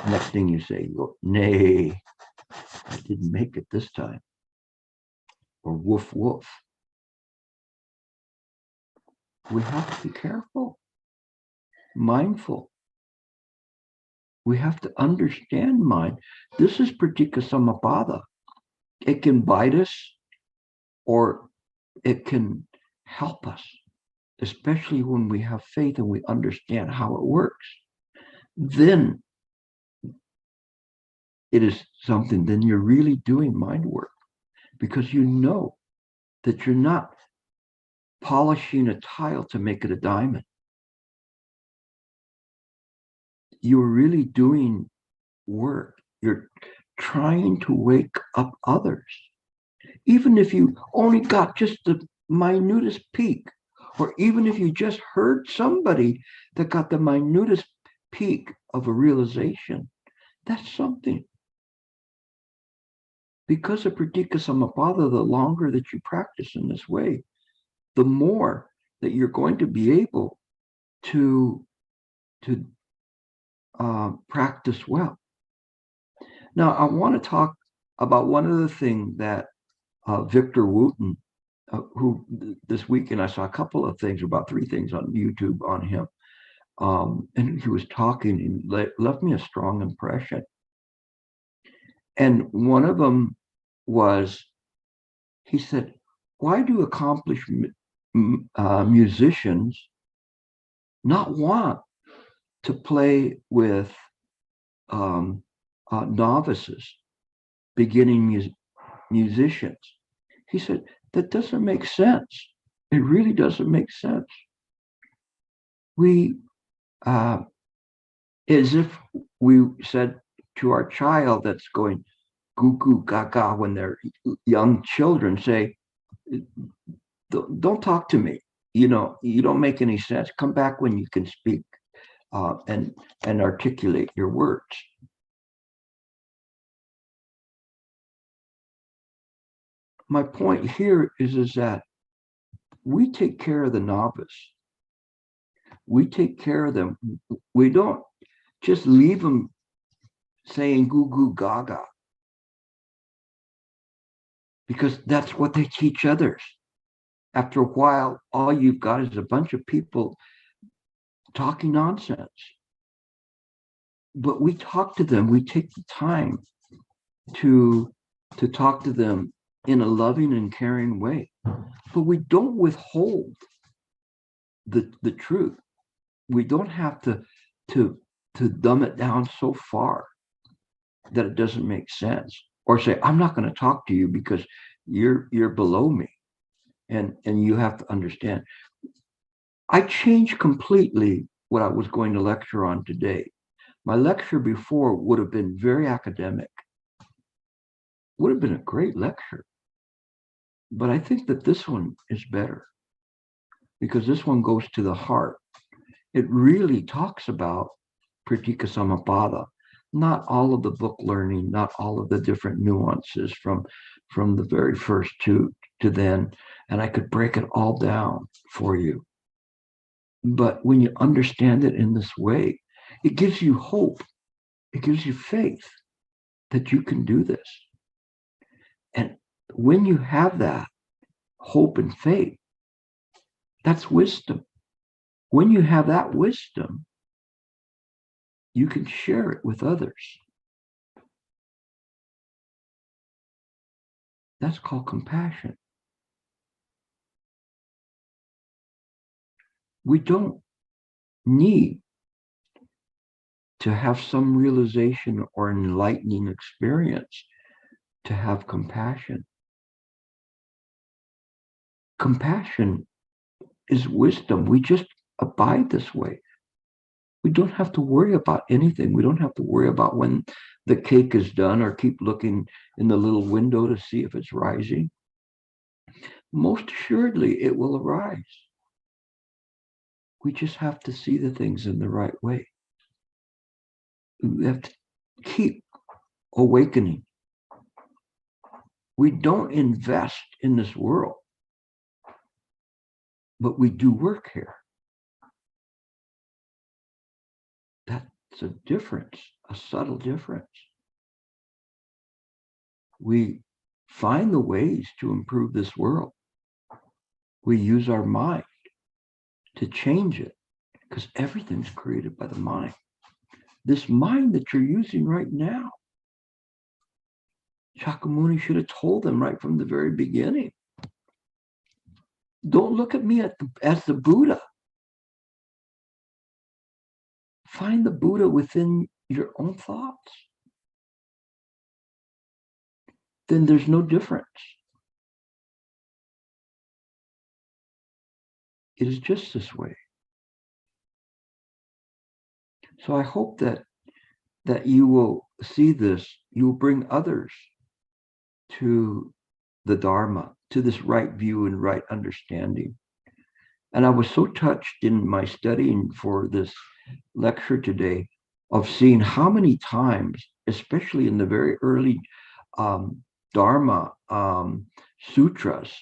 Next thing you say, you go, nay, I didn't make it this time. Or woof, woof. We have to be careful, mindful. We have to understand mind. This is Pratityasamutpada. It can bite us or it can help us, especially when we have faith and we understand how it works. Then it is something, then you're really doing mind work, because you know that you're not polishing a tile to make it a diamond. You're really doing work. You're trying to wake up others. Even if you only got just the minutest peak, or even if you just heard somebody that got the minutest peak of a realization, that's something. Because of Pratityasamutpada, the longer that you practice in this way, the more that you're going to be able to practice well. Now, I want to talk about one other thing that Victor Wooten, who this weekend I saw a couple of things, about 3 things on YouTube on him. And he was talking and left me a strong impression. And one of them was, he said, why do accomplished musicians not want to play with novices, beginning musicians? He said, that doesn't make sense. It really doesn't make sense. We, as if we said to our child that's going goo goo gaga when they're young children, say, don't talk to me. You know, you don't make any sense. Come back when you can speak and articulate your words. My point here is that we take care of the novice. We take care of them. We don't just leave them saying goo goo gaga, because that's what they teach others. After a while, all you've got is a bunch of people talking nonsense. But we talk to them. We take the time to talk to them in a loving and caring way. But we don't withhold the truth. We don't have to dumb it down so far that it doesn't make sense, or say, I'm not going to talk to you because you're below me. And you have to understand, I changed completely what I was going to lecture on today. My lecture before would have been very academic, would have been a great lecture. But I think that this one is better, because this one goes to the heart. It really talks about Pratityasamutpada, not all of the book learning, not all of the different nuances from the very first to then. And I could break it all down for you. But when you understand it in this way, it gives you hope. It gives you faith that you can do this. And when you have that hope and faith, that's wisdom. When you have that wisdom, you can share it with others. That's called compassion. We don't need to have some realization or enlightening experience, to have compassion. Compassion is wisdom. We just abide this way. We don't have to worry about anything. We don't have to worry about when the cake is done or keep looking in the little window to see if it's rising. Most assuredly, it will arise. We just have to see the things in the right way. We have to keep awakening. We don't invest in this world, but we do work here. That's a difference, a subtle difference. We find the ways to improve this world. We use our mind to change it, because everything's created by the mind. This mind that you're using right now, Shakyamuni should have told them right from the very beginning. Don't look at me as the Buddha. Find the Buddha within your own thoughts. Then there's no difference. It is just this way. So I hope that you will see this, you will bring others to the Dharma, to this right view and right understanding. And I was so touched in my studying for this lecture today of seeing how many times, especially in the very early Dharma sutras,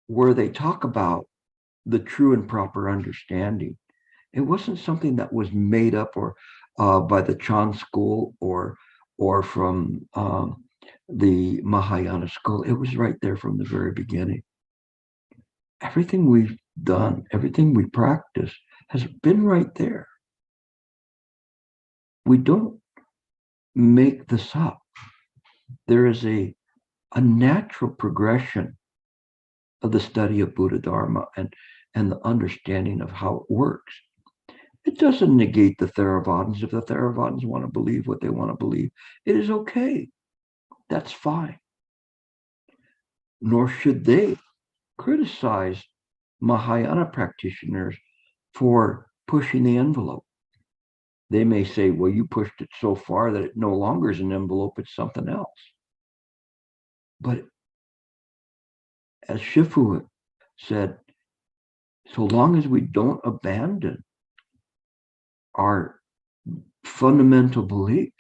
where they talk about the true and proper understanding. It wasn't something that was made up or by the Chan school or from the Mahayana school. It was right there from the very beginning. Everything we've done, everything we practice has been right there. We don't make this up. There is a natural progression of the study of Buddha Dharma and the understanding of how it works. It doesn't negate the Theravadins. If the Theravadins want to believe what they want to believe, it is okay. That's fine. Nor should they criticize Mahayana practitioners for pushing the envelope. They may say, well, you pushed it so far that it no longer is an envelope, it's something else. But as Shifu said, so long as we don't abandon our fundamental beliefs,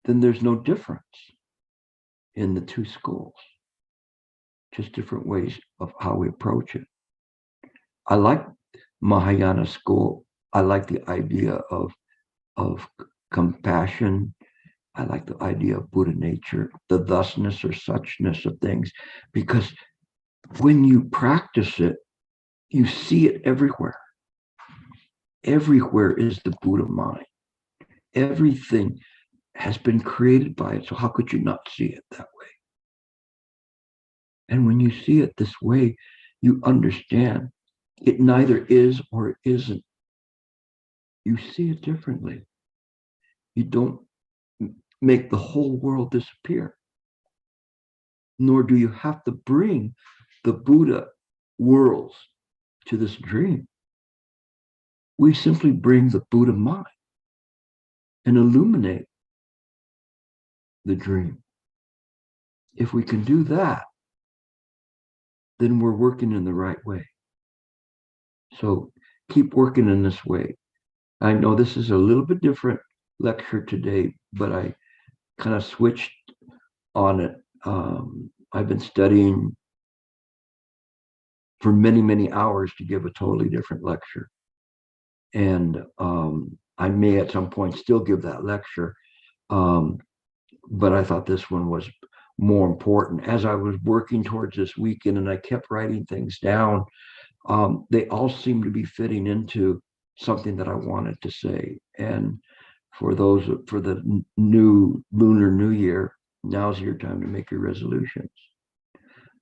then there's no difference in the two schools. Just different ways of how we approach it. I like Mahayana school. I like the idea of compassion. I like the idea of Buddha nature, the thusness or suchness of things, because when you practice it, you see it everywhere. Everywhere is the Buddha mind. Everything has been created by it. So how could you not see it that way? And when you see it this way, you understand it neither is or it isn't. You see it differently. You don't make the whole world disappear. Nor do you have to bring the Buddha worlds to this dream. We simply bring the Buddha mind and illuminate the dream. If we can do that, then we're working in the right way. So keep working in this way. I know this is a little bit different lecture today, but I kind of switched on it. I've been studying for many, many hours to give a totally different lecture. And I may at some point still give that lecture. But I thought this one was more important. As I was working towards this weekend and I kept writing things down, they all seemed to be fitting into something that I wanted to say. And for the new Lunar New Year, now's your time to make your resolutions.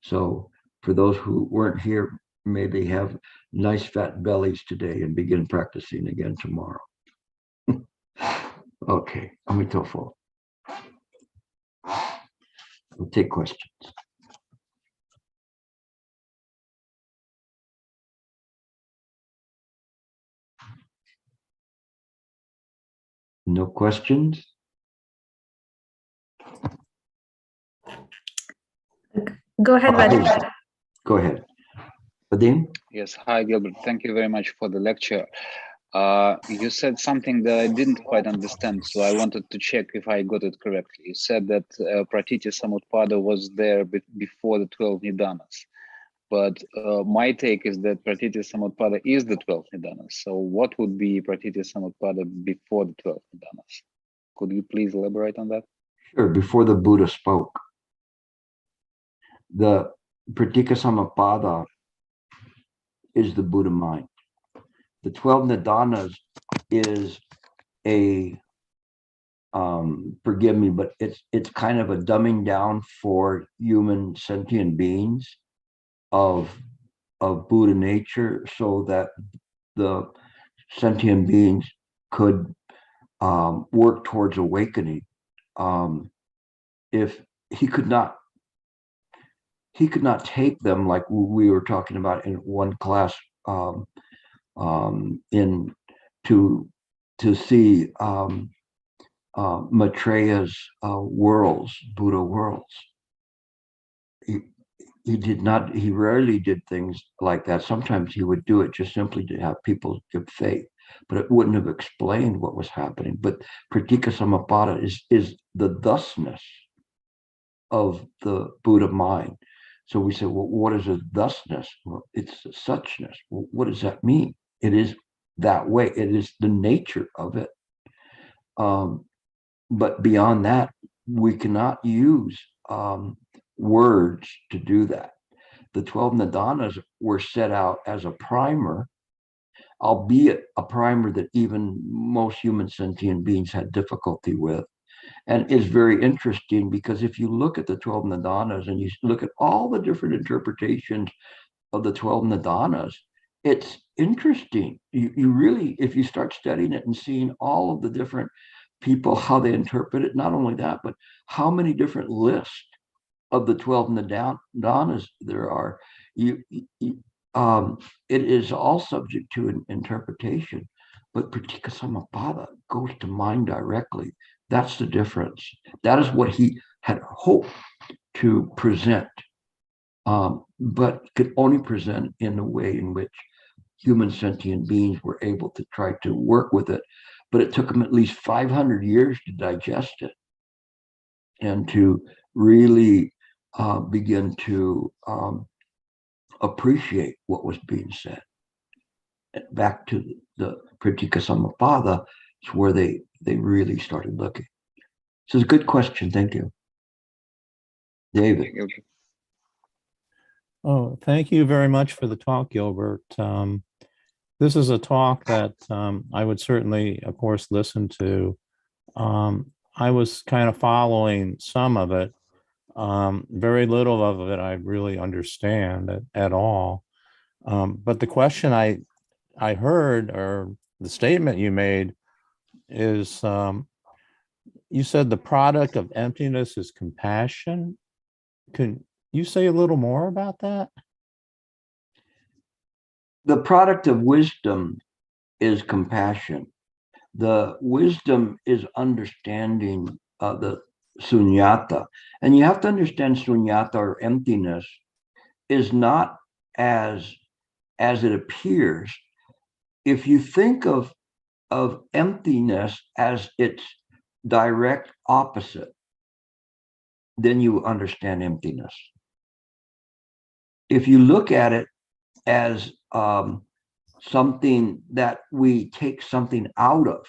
So for those who weren't here, may they have nice fat bellies today and begin practicing again tomorrow. Okay, Amitofo. We'll take questions. No questions? Go ahead, Vadim. Go ahead. Vadim? Yes, hi, Gilbert. Thank you very much for the lecture. You said something that I didn't quite understand, so I wanted to check if I got it correctly. You said that Pratityasamutpada was there before the 12 Nidanas, but my take is that Pratityasamutpada is the 12 Nidanas. So what would be Pratityasamutpada before the 12 Nidanas? Could you please elaborate on that? Sure, before the Buddha spoke. The Pratityasamutpada is the Buddha mind. The 12 Nidanas is a forgive me, but it's kind of a dumbing down for human sentient beings of Buddha nature, so that the sentient beings could work towards awakening. If he could not take them, like we were talking about in one class, in to see Maitreya's worlds, Buddha worlds. He did not, he rarely did things like that. Sometimes he would do it just simply to have people give faith, but it wouldn't have explained what was happening. But Pratityasamutpada is the thusness of the Buddha mind. So we say, well, what is a thusness? Well, it's a suchness. Well, what does that mean? It is that way. It is the nature of it. But beyond that, we cannot use words to do that. The 12 Nidanas were set out as a primer, albeit a primer that even most human sentient beings had difficulty with. And it's very interesting because if you look at the 12 Nidanas and you look at all the different interpretations of the 12 Nidanas, it's interesting. You really, if you start studying it and seeing all of the different people, how they interpret it, not only that, but how many different lists of the 12 Nidanas there are, it is all subject to an interpretation. But Pratityasamutpada goes to mind directly. That's the difference. That is what he had hoped to present, but could only present in the way in which human sentient beings were able to try to work with it. But it took them at least 500 years to digest it and to really begin to appreciate what was being said. Back to the Pratityasamutpada, it's where they really started looking. So it's a good question. Thank you. David. Oh, thank you very much for the talk, Gilbert. This is a talk that I would certainly, of course, listen to. I was kind of following some of it. Very little of it I really understand at all. But the question I heard, or the statement you made, is you said the product of emptiness is compassion. Can you say a little more about that? The product of wisdom is compassion. The wisdom is understanding the sunyata. And you have to understand sunyata, or emptiness, is not as it appears. If you think of emptiness as its direct opposite, then you understand emptiness. If you look at it as something that we take something out of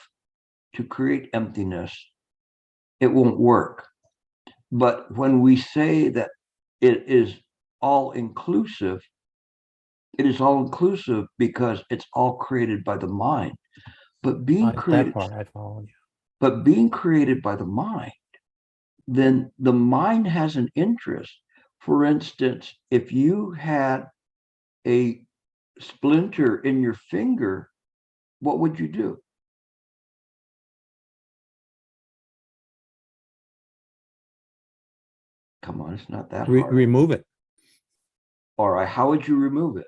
to create emptiness, it won't work. But when we say that it is all inclusive, it is all inclusive because it's all created by the mind. But being created, that part I follow you. But being created by the mind, then the mind has an interest. For instance, if you had a splinter in your finger, what would you do? Come on, it's not that hard. Remove it. All right, how would you remove it?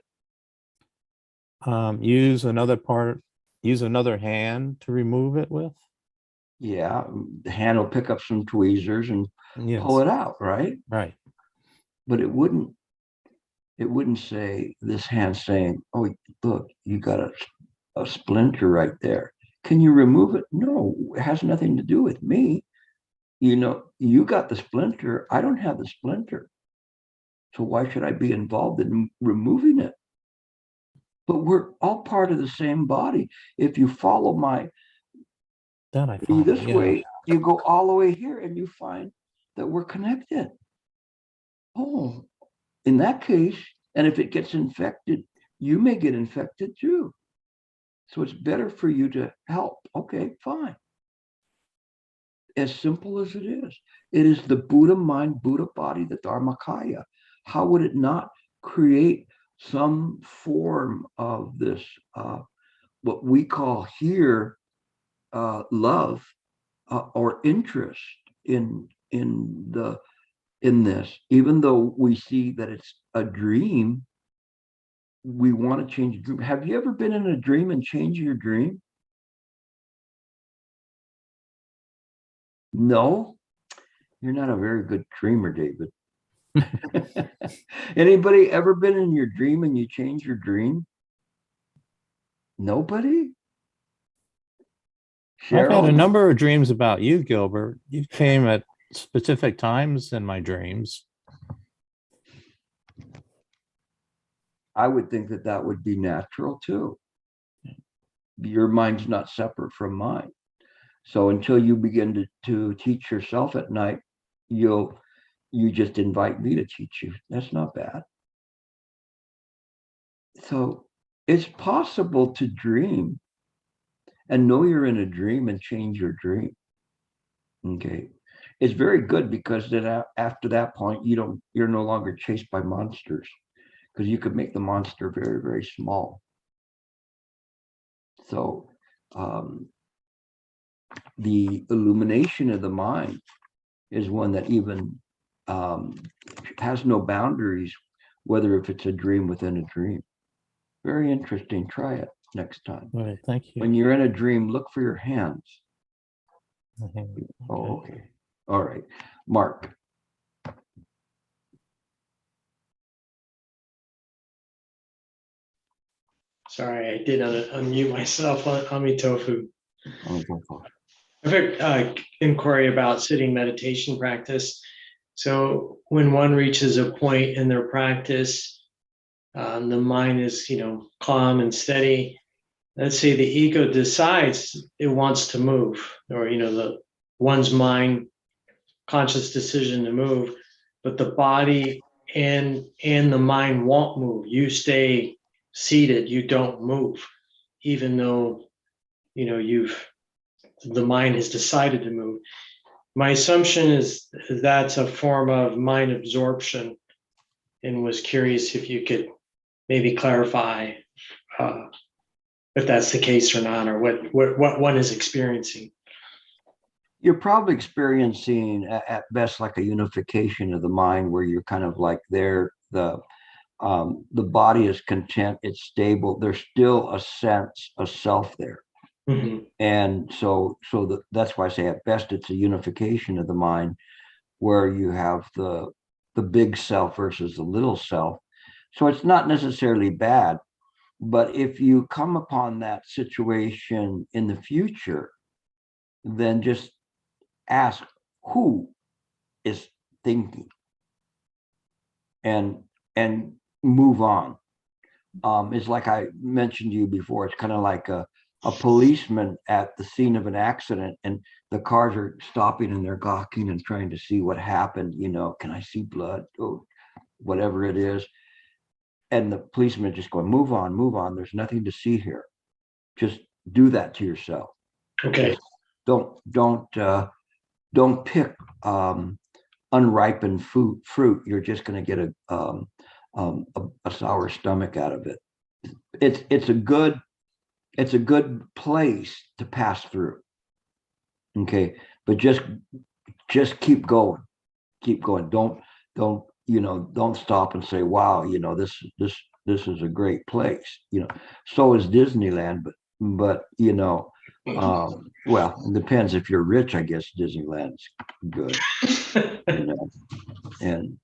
Use another hand to remove it with. Yeah, the hand will pick up some tweezers and Yes. pull it out, right? Right. But it wouldn't say, this hand saying, oh, look, you got a splinter right there. Can you remove it? No, it has nothing to do with me. You know, you got the splinter. I don't have the splinter. So why should I be involved in removing it? But we're all part of the same body. If you follow That I follow, this yeah. way, you go all the way here and you find that we're connected. Oh, in that case, and if it gets infected, you may get infected too. So it's better for you to help. Okay, fine. As simple as it is. It is the Buddha mind, Buddha body, the Dharmakaya. How would it not create some form of this, what we call here, love or interest in this, even though we see that it's a dream, we want to change the dream. Have you ever been in a dream and changed your dream? No, you're not a very good dreamer, David. Anybody ever been in your dream and you change your dream? Nobody? I've had a Cheryl? number of dreams about you, Gilbert. You came at specific times in my dreams. I would think that that would be natural too. Your mind's not separate from mine. So until you begin to teach yourself at night, you just invite me to teach you. That's not bad. So it's possible to dream and know you're in a dream and change your dream. Okay. It's very good because then after that point, you're no longer chased by monsters, because you could make the monster very, very small. So the illumination of the mind is one that even has no boundaries, whether if it's a dream within a dream. Very interesting. Try it next time. All right, thank you. When you're in a dream, look for your hands. Okay. Oh, okay. All right. Mark. Sorry, I did unmute myself on Amitofu. Oh, go for it. I've had inquiry about sitting meditation practice. So when one reaches a point in their practice, the mind is, calm and steady. Let's say the ego decides it wants to move, or one's mind conscious decision to move, but the body and the mind won't move. You stay seated, you don't move, even though the mind has decided to move. My assumption is that's a form of mind absorption, and was curious if you could maybe clarify if that's the case or not, or what one is experiencing. You're probably experiencing at best like a unification of the mind, where you're kind of like there, the body is content, it's stable, there's still a sense of self there. Mm-hmm. And so that's why I say at best it's a unification of the mind, where you have the big self versus the little self. So it's not necessarily bad, but if you come upon that situation in the future, then just ask who is thinking and move on. It's like I mentioned to you before, it's kind of like a policeman at the scene of an accident, and the cars are stopping and they're gawking and trying to see what happened. Can I see blood? Oh, whatever it is. And the policeman just going, move on, move on. There's nothing to see here. Just do that to yourself. Okay. Just don't pick unripened fruit. You're just going to get a sour stomach out of it. It's a good place to pass through. Okay, but just keep going. don't stop and say, wow, this is a great place. So is Disneyland, but well, it depends. If you're rich, I guess Disneyland's good. And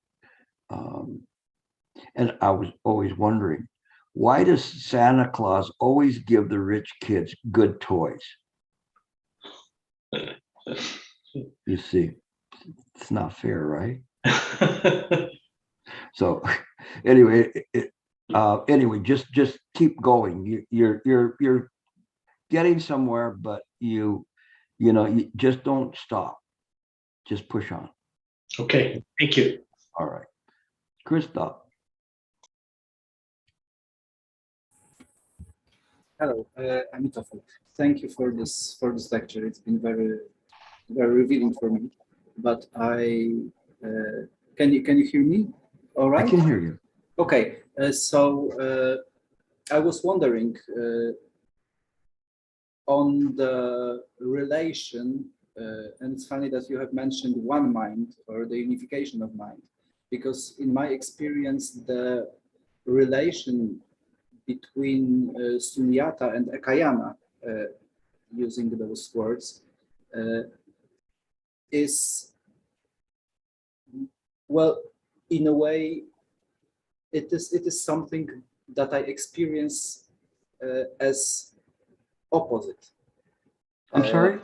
and I was always wondering, why does Santa Claus always give the rich kids good toys? You see, it's not fair, right? So anyway, anyway, just keep going. You're getting somewhere, but you just don't stop. Just push on. Okay, thank you. All right, Christoph. Hello, I'm Itofu. Thank you for this lecture. It's been very revealing for me. But I can you hear me? All right. I can hear you. Okay, so I was wondering on the relation, and it's funny that you have mentioned one mind or the unification of mind, because in my experience, the relation between Sunyata and Ekayana, using those words, is, well, in a way, it is something that I experience as opposite. I'm sorry?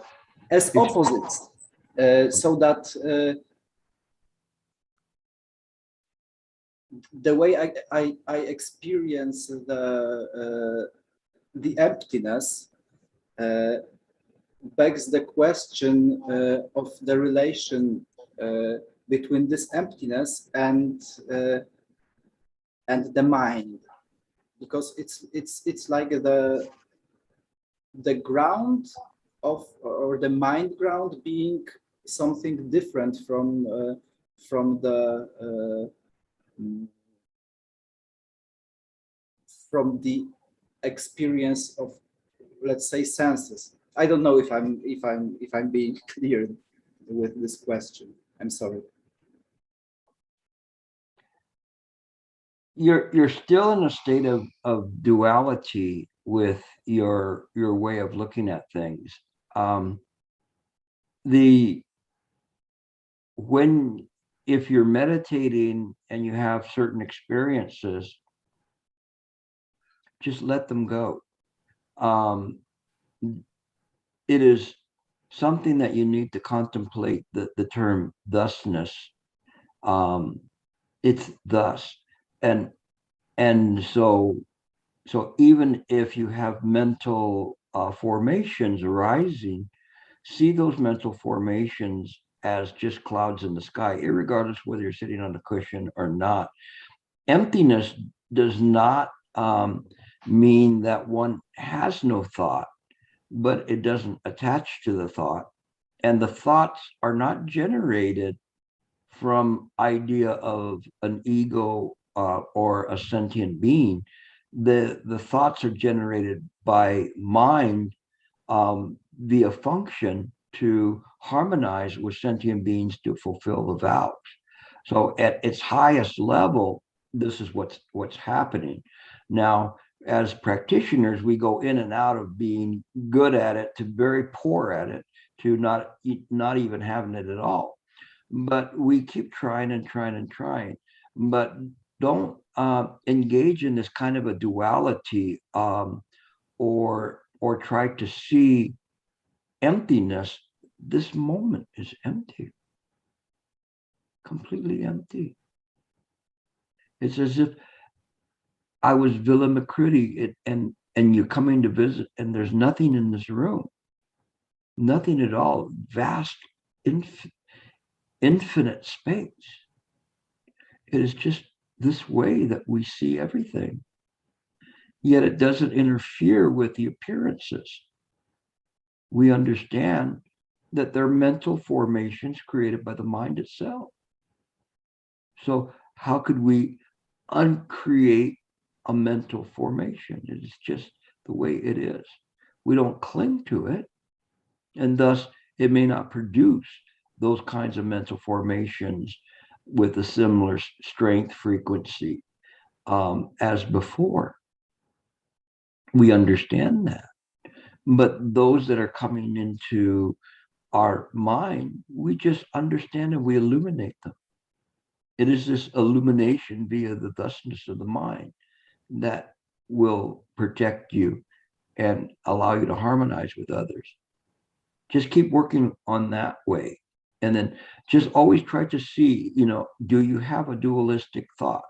As opposites, so that the way I experience the emptiness begs the question of the relation between this emptiness and the mind, because it's like the ground of, or the mind ground being something different from the experience of, let's say, senses. I don't know if I'm being clear with this question. I'm sorry. You're still in a state of duality with your way of looking at things. If you're meditating and you have certain experiences, just let them go. It is something that you need to contemplate, the term thusness. It's thus, and so even if you have mental formations arising, see those mental formations as just clouds in the sky, irregardless whether you're sitting on a cushion or not. Emptiness does not mean that one has no thought, but it doesn't attach to the thought. And the thoughts are not generated from idea of an ego or a sentient being. The thoughts are generated by mind via function to harmonize with sentient beings to fulfill the vows. So at its highest level, this is what's happening. Now, as practitioners, we go in and out of being good at it to very poor at it to not even having it at all. But we keep trying and trying and trying. But don't engage in this kind of a duality or try to see emptiness. This moment is empty, completely empty. It's as if I was Villa McCritty and you're coming to visit and there's nothing in this room, nothing at all, vast, infinite space. It is just this way that we see everything. Yet it doesn't interfere with the appearances. We understand that they're mental formations created by the mind itself. So how could we uncreate a mental formation? It is just the way it is. We don't cling to it, and thus it may not produce those kinds of mental formations with a similar strength frequency as before. We understand that. But those that are coming into our mind, we just understand and we illuminate them. It is this illumination via the thusness of the mind that will protect you and allow you to harmonize with others. Just keep working on that way. And then just always try to see, do you have a dualistic thought?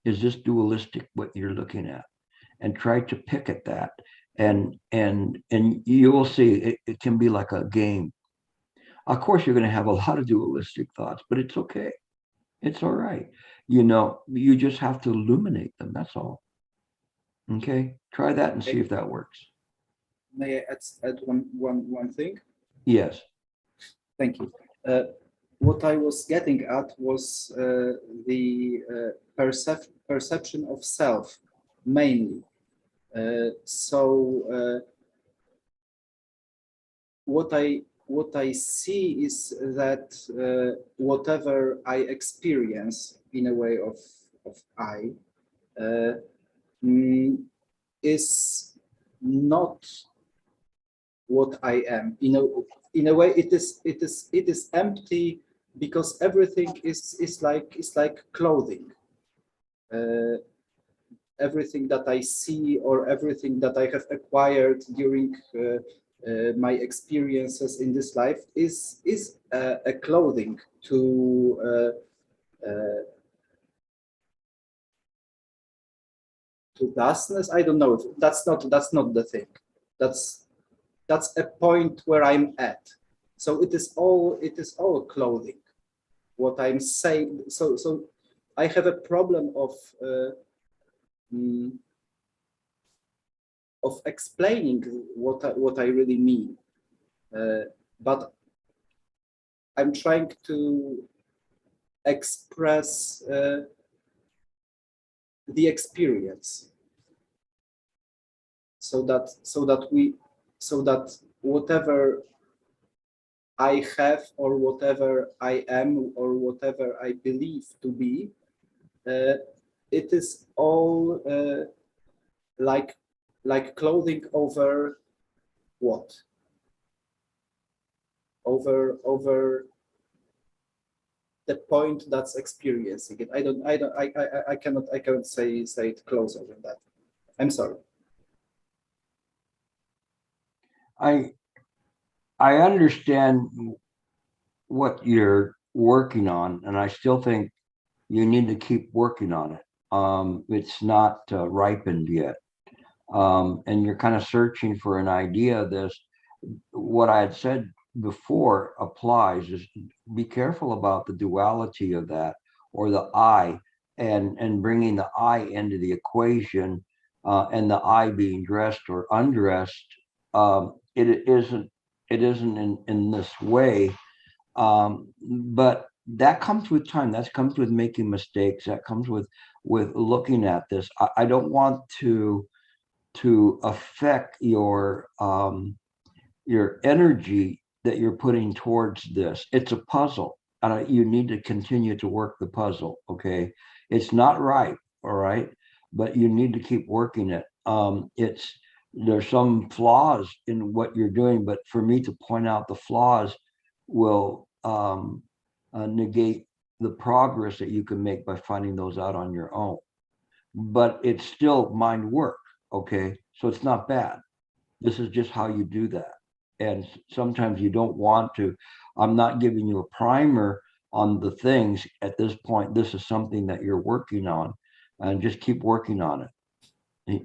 Is this dualistic what you're looking at? And try to pick at that. And you will see it can be like a game. Of course, you're going to have a lot of dualistic thoughts, but it's okay. It's all right. You just have to illuminate them. That's all. Okay. Try that and see if that works. May I add one thing? Yes. Thank you. What I was getting at was the perception of self, mainly. What I see is that whatever I experience in a way of I is not what I am. In a way, it is empty, because everything is like clothing. Everything that I see or everything that I have acquired during my experiences in this life is a clothing to thusness. I don't know. That's not the thing. That's a point where I'm at. So it is all clothing. What I'm saying. So I have a problem of explaining what I really mean, but I'm trying to express the experience, so that whatever I have or whatever I am or whatever I believe to be, it is all like clothing over what? Over the point that's experiencing it. I cannot say it closer than that. I'm sorry. I understand what you're working on, and I still think you need to keep working on it. It's not ripened yet. And you're kind of searching for an idea of this. What I had said before applies, is be careful about the duality of that, or the I, and bringing the I into the equation, and the I being dressed or undressed. It isn't in this way, but that comes with time. That comes with making mistakes. That comes with looking at this. I don't want to affect your energy that you're putting towards this. It's a puzzle, and you need to continue to work the puzzle. Okay, it's not right, all right, but you need to keep working it. There's some flaws in what you're doing, but for me to point out the flaws will negate the progress that you can make by finding those out on your own. But it's still mind work. Okay, so it's not bad. This is just how you do that. And sometimes you don't want to. I'm not giving you a primer on the things at this point. This is something that you're working on, and just keep working on it,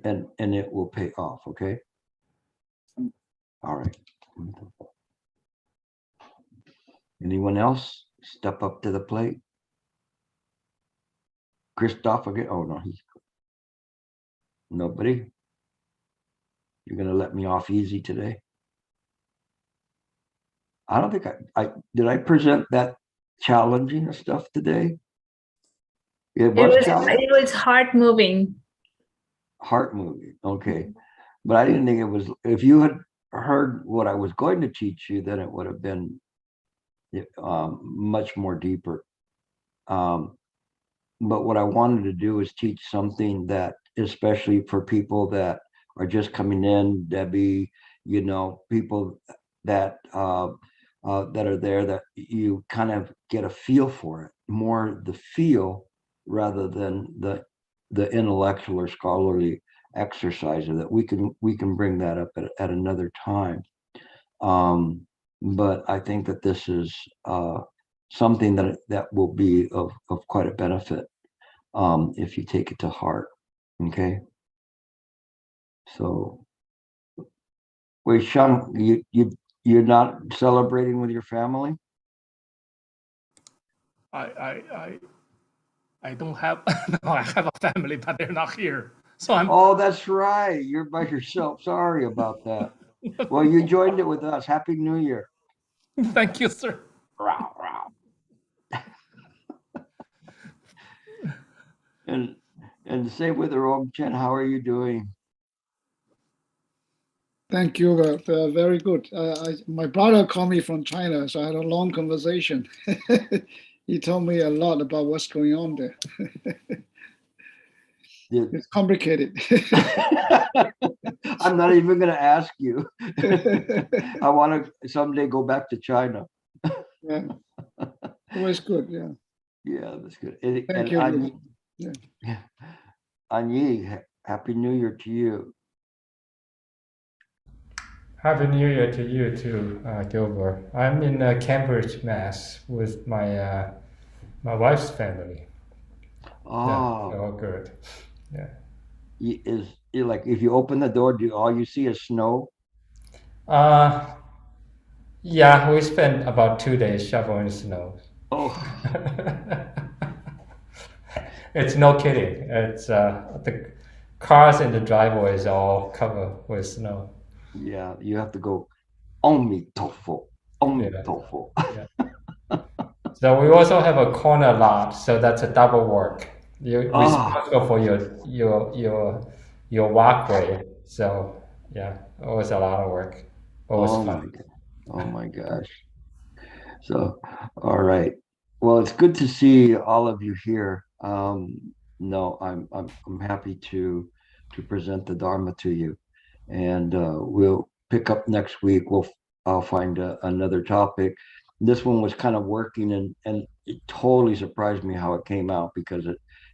and it will pay off. Okay. All right. Anyone else step up to the plate? Christoph again? Oh no, he's nobody. You're gonna let me off easy today? I don't think I did. I present that challenging stuff today. It was heart moving. Heart moving. Okay, but I didn't think it was. If you had heard what I was going to teach you, then it would have been much more deeper. But what I wanted to do is teach something that, especially for people that are just coming in, Debbie, people that that are there, that you kind of get a feel for it, more the feel rather than the intellectual or scholarly exercise of that. We can bring that up at another time. But I think that this is something that will be of quite a benefit if you take it to heart. Okay. So, wait, Sheng, you're not celebrating with your family? I don't have no, I have a family, but they're not here. So I'm Oh, that's right. You're by yourself. Sorry about that. Well, you joined it with us. Happy New Year. thank you, sir. Rah, rah. And same with Rom Chen. How are you doing? Thank you. Very good. My brother called me from China, so I had a long conversation. He told me a lot about what's going on there. It's complicated. I'm not even going to ask you. I want to someday go back to China. Yeah. It was good. Yeah. Yeah, that's good. Thank you. Anyi, Yeah. Anyi, Happy New Year to you. Happy New Year to you too, Gilbert. I'm in Cambridge, Mass, with my my wife's family. Oh, Yeah, all good. Yeah. is like if you open the door, do all you see is snow? Yeah, we spent about 2 days shoveling snow. Oh, It's no kidding. It's the cars in the driveway is all covered with snow. yeah, you have to go only tofu, only Yeah. tofu. Yeah. So we also have a corner lot, so that's a double work. You're responsible for your walkway. So yeah, it was a lot of work, but it was Oh my fun. God. Oh my gosh. So, all right. Well, it's good to see all of you here. No, I'm happy to present the Dharma to you, and we'll pick up next week. I'll find another topic. This one was kind of working, and it totally surprised me how it came out, because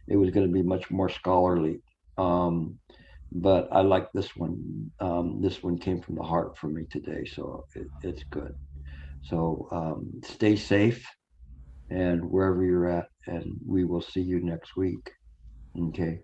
it was going to be much more scholarly. But I like this one. This one came from the heart for me today, so it's good. So stay safe and wherever you're at, and we will see you next week. Okay.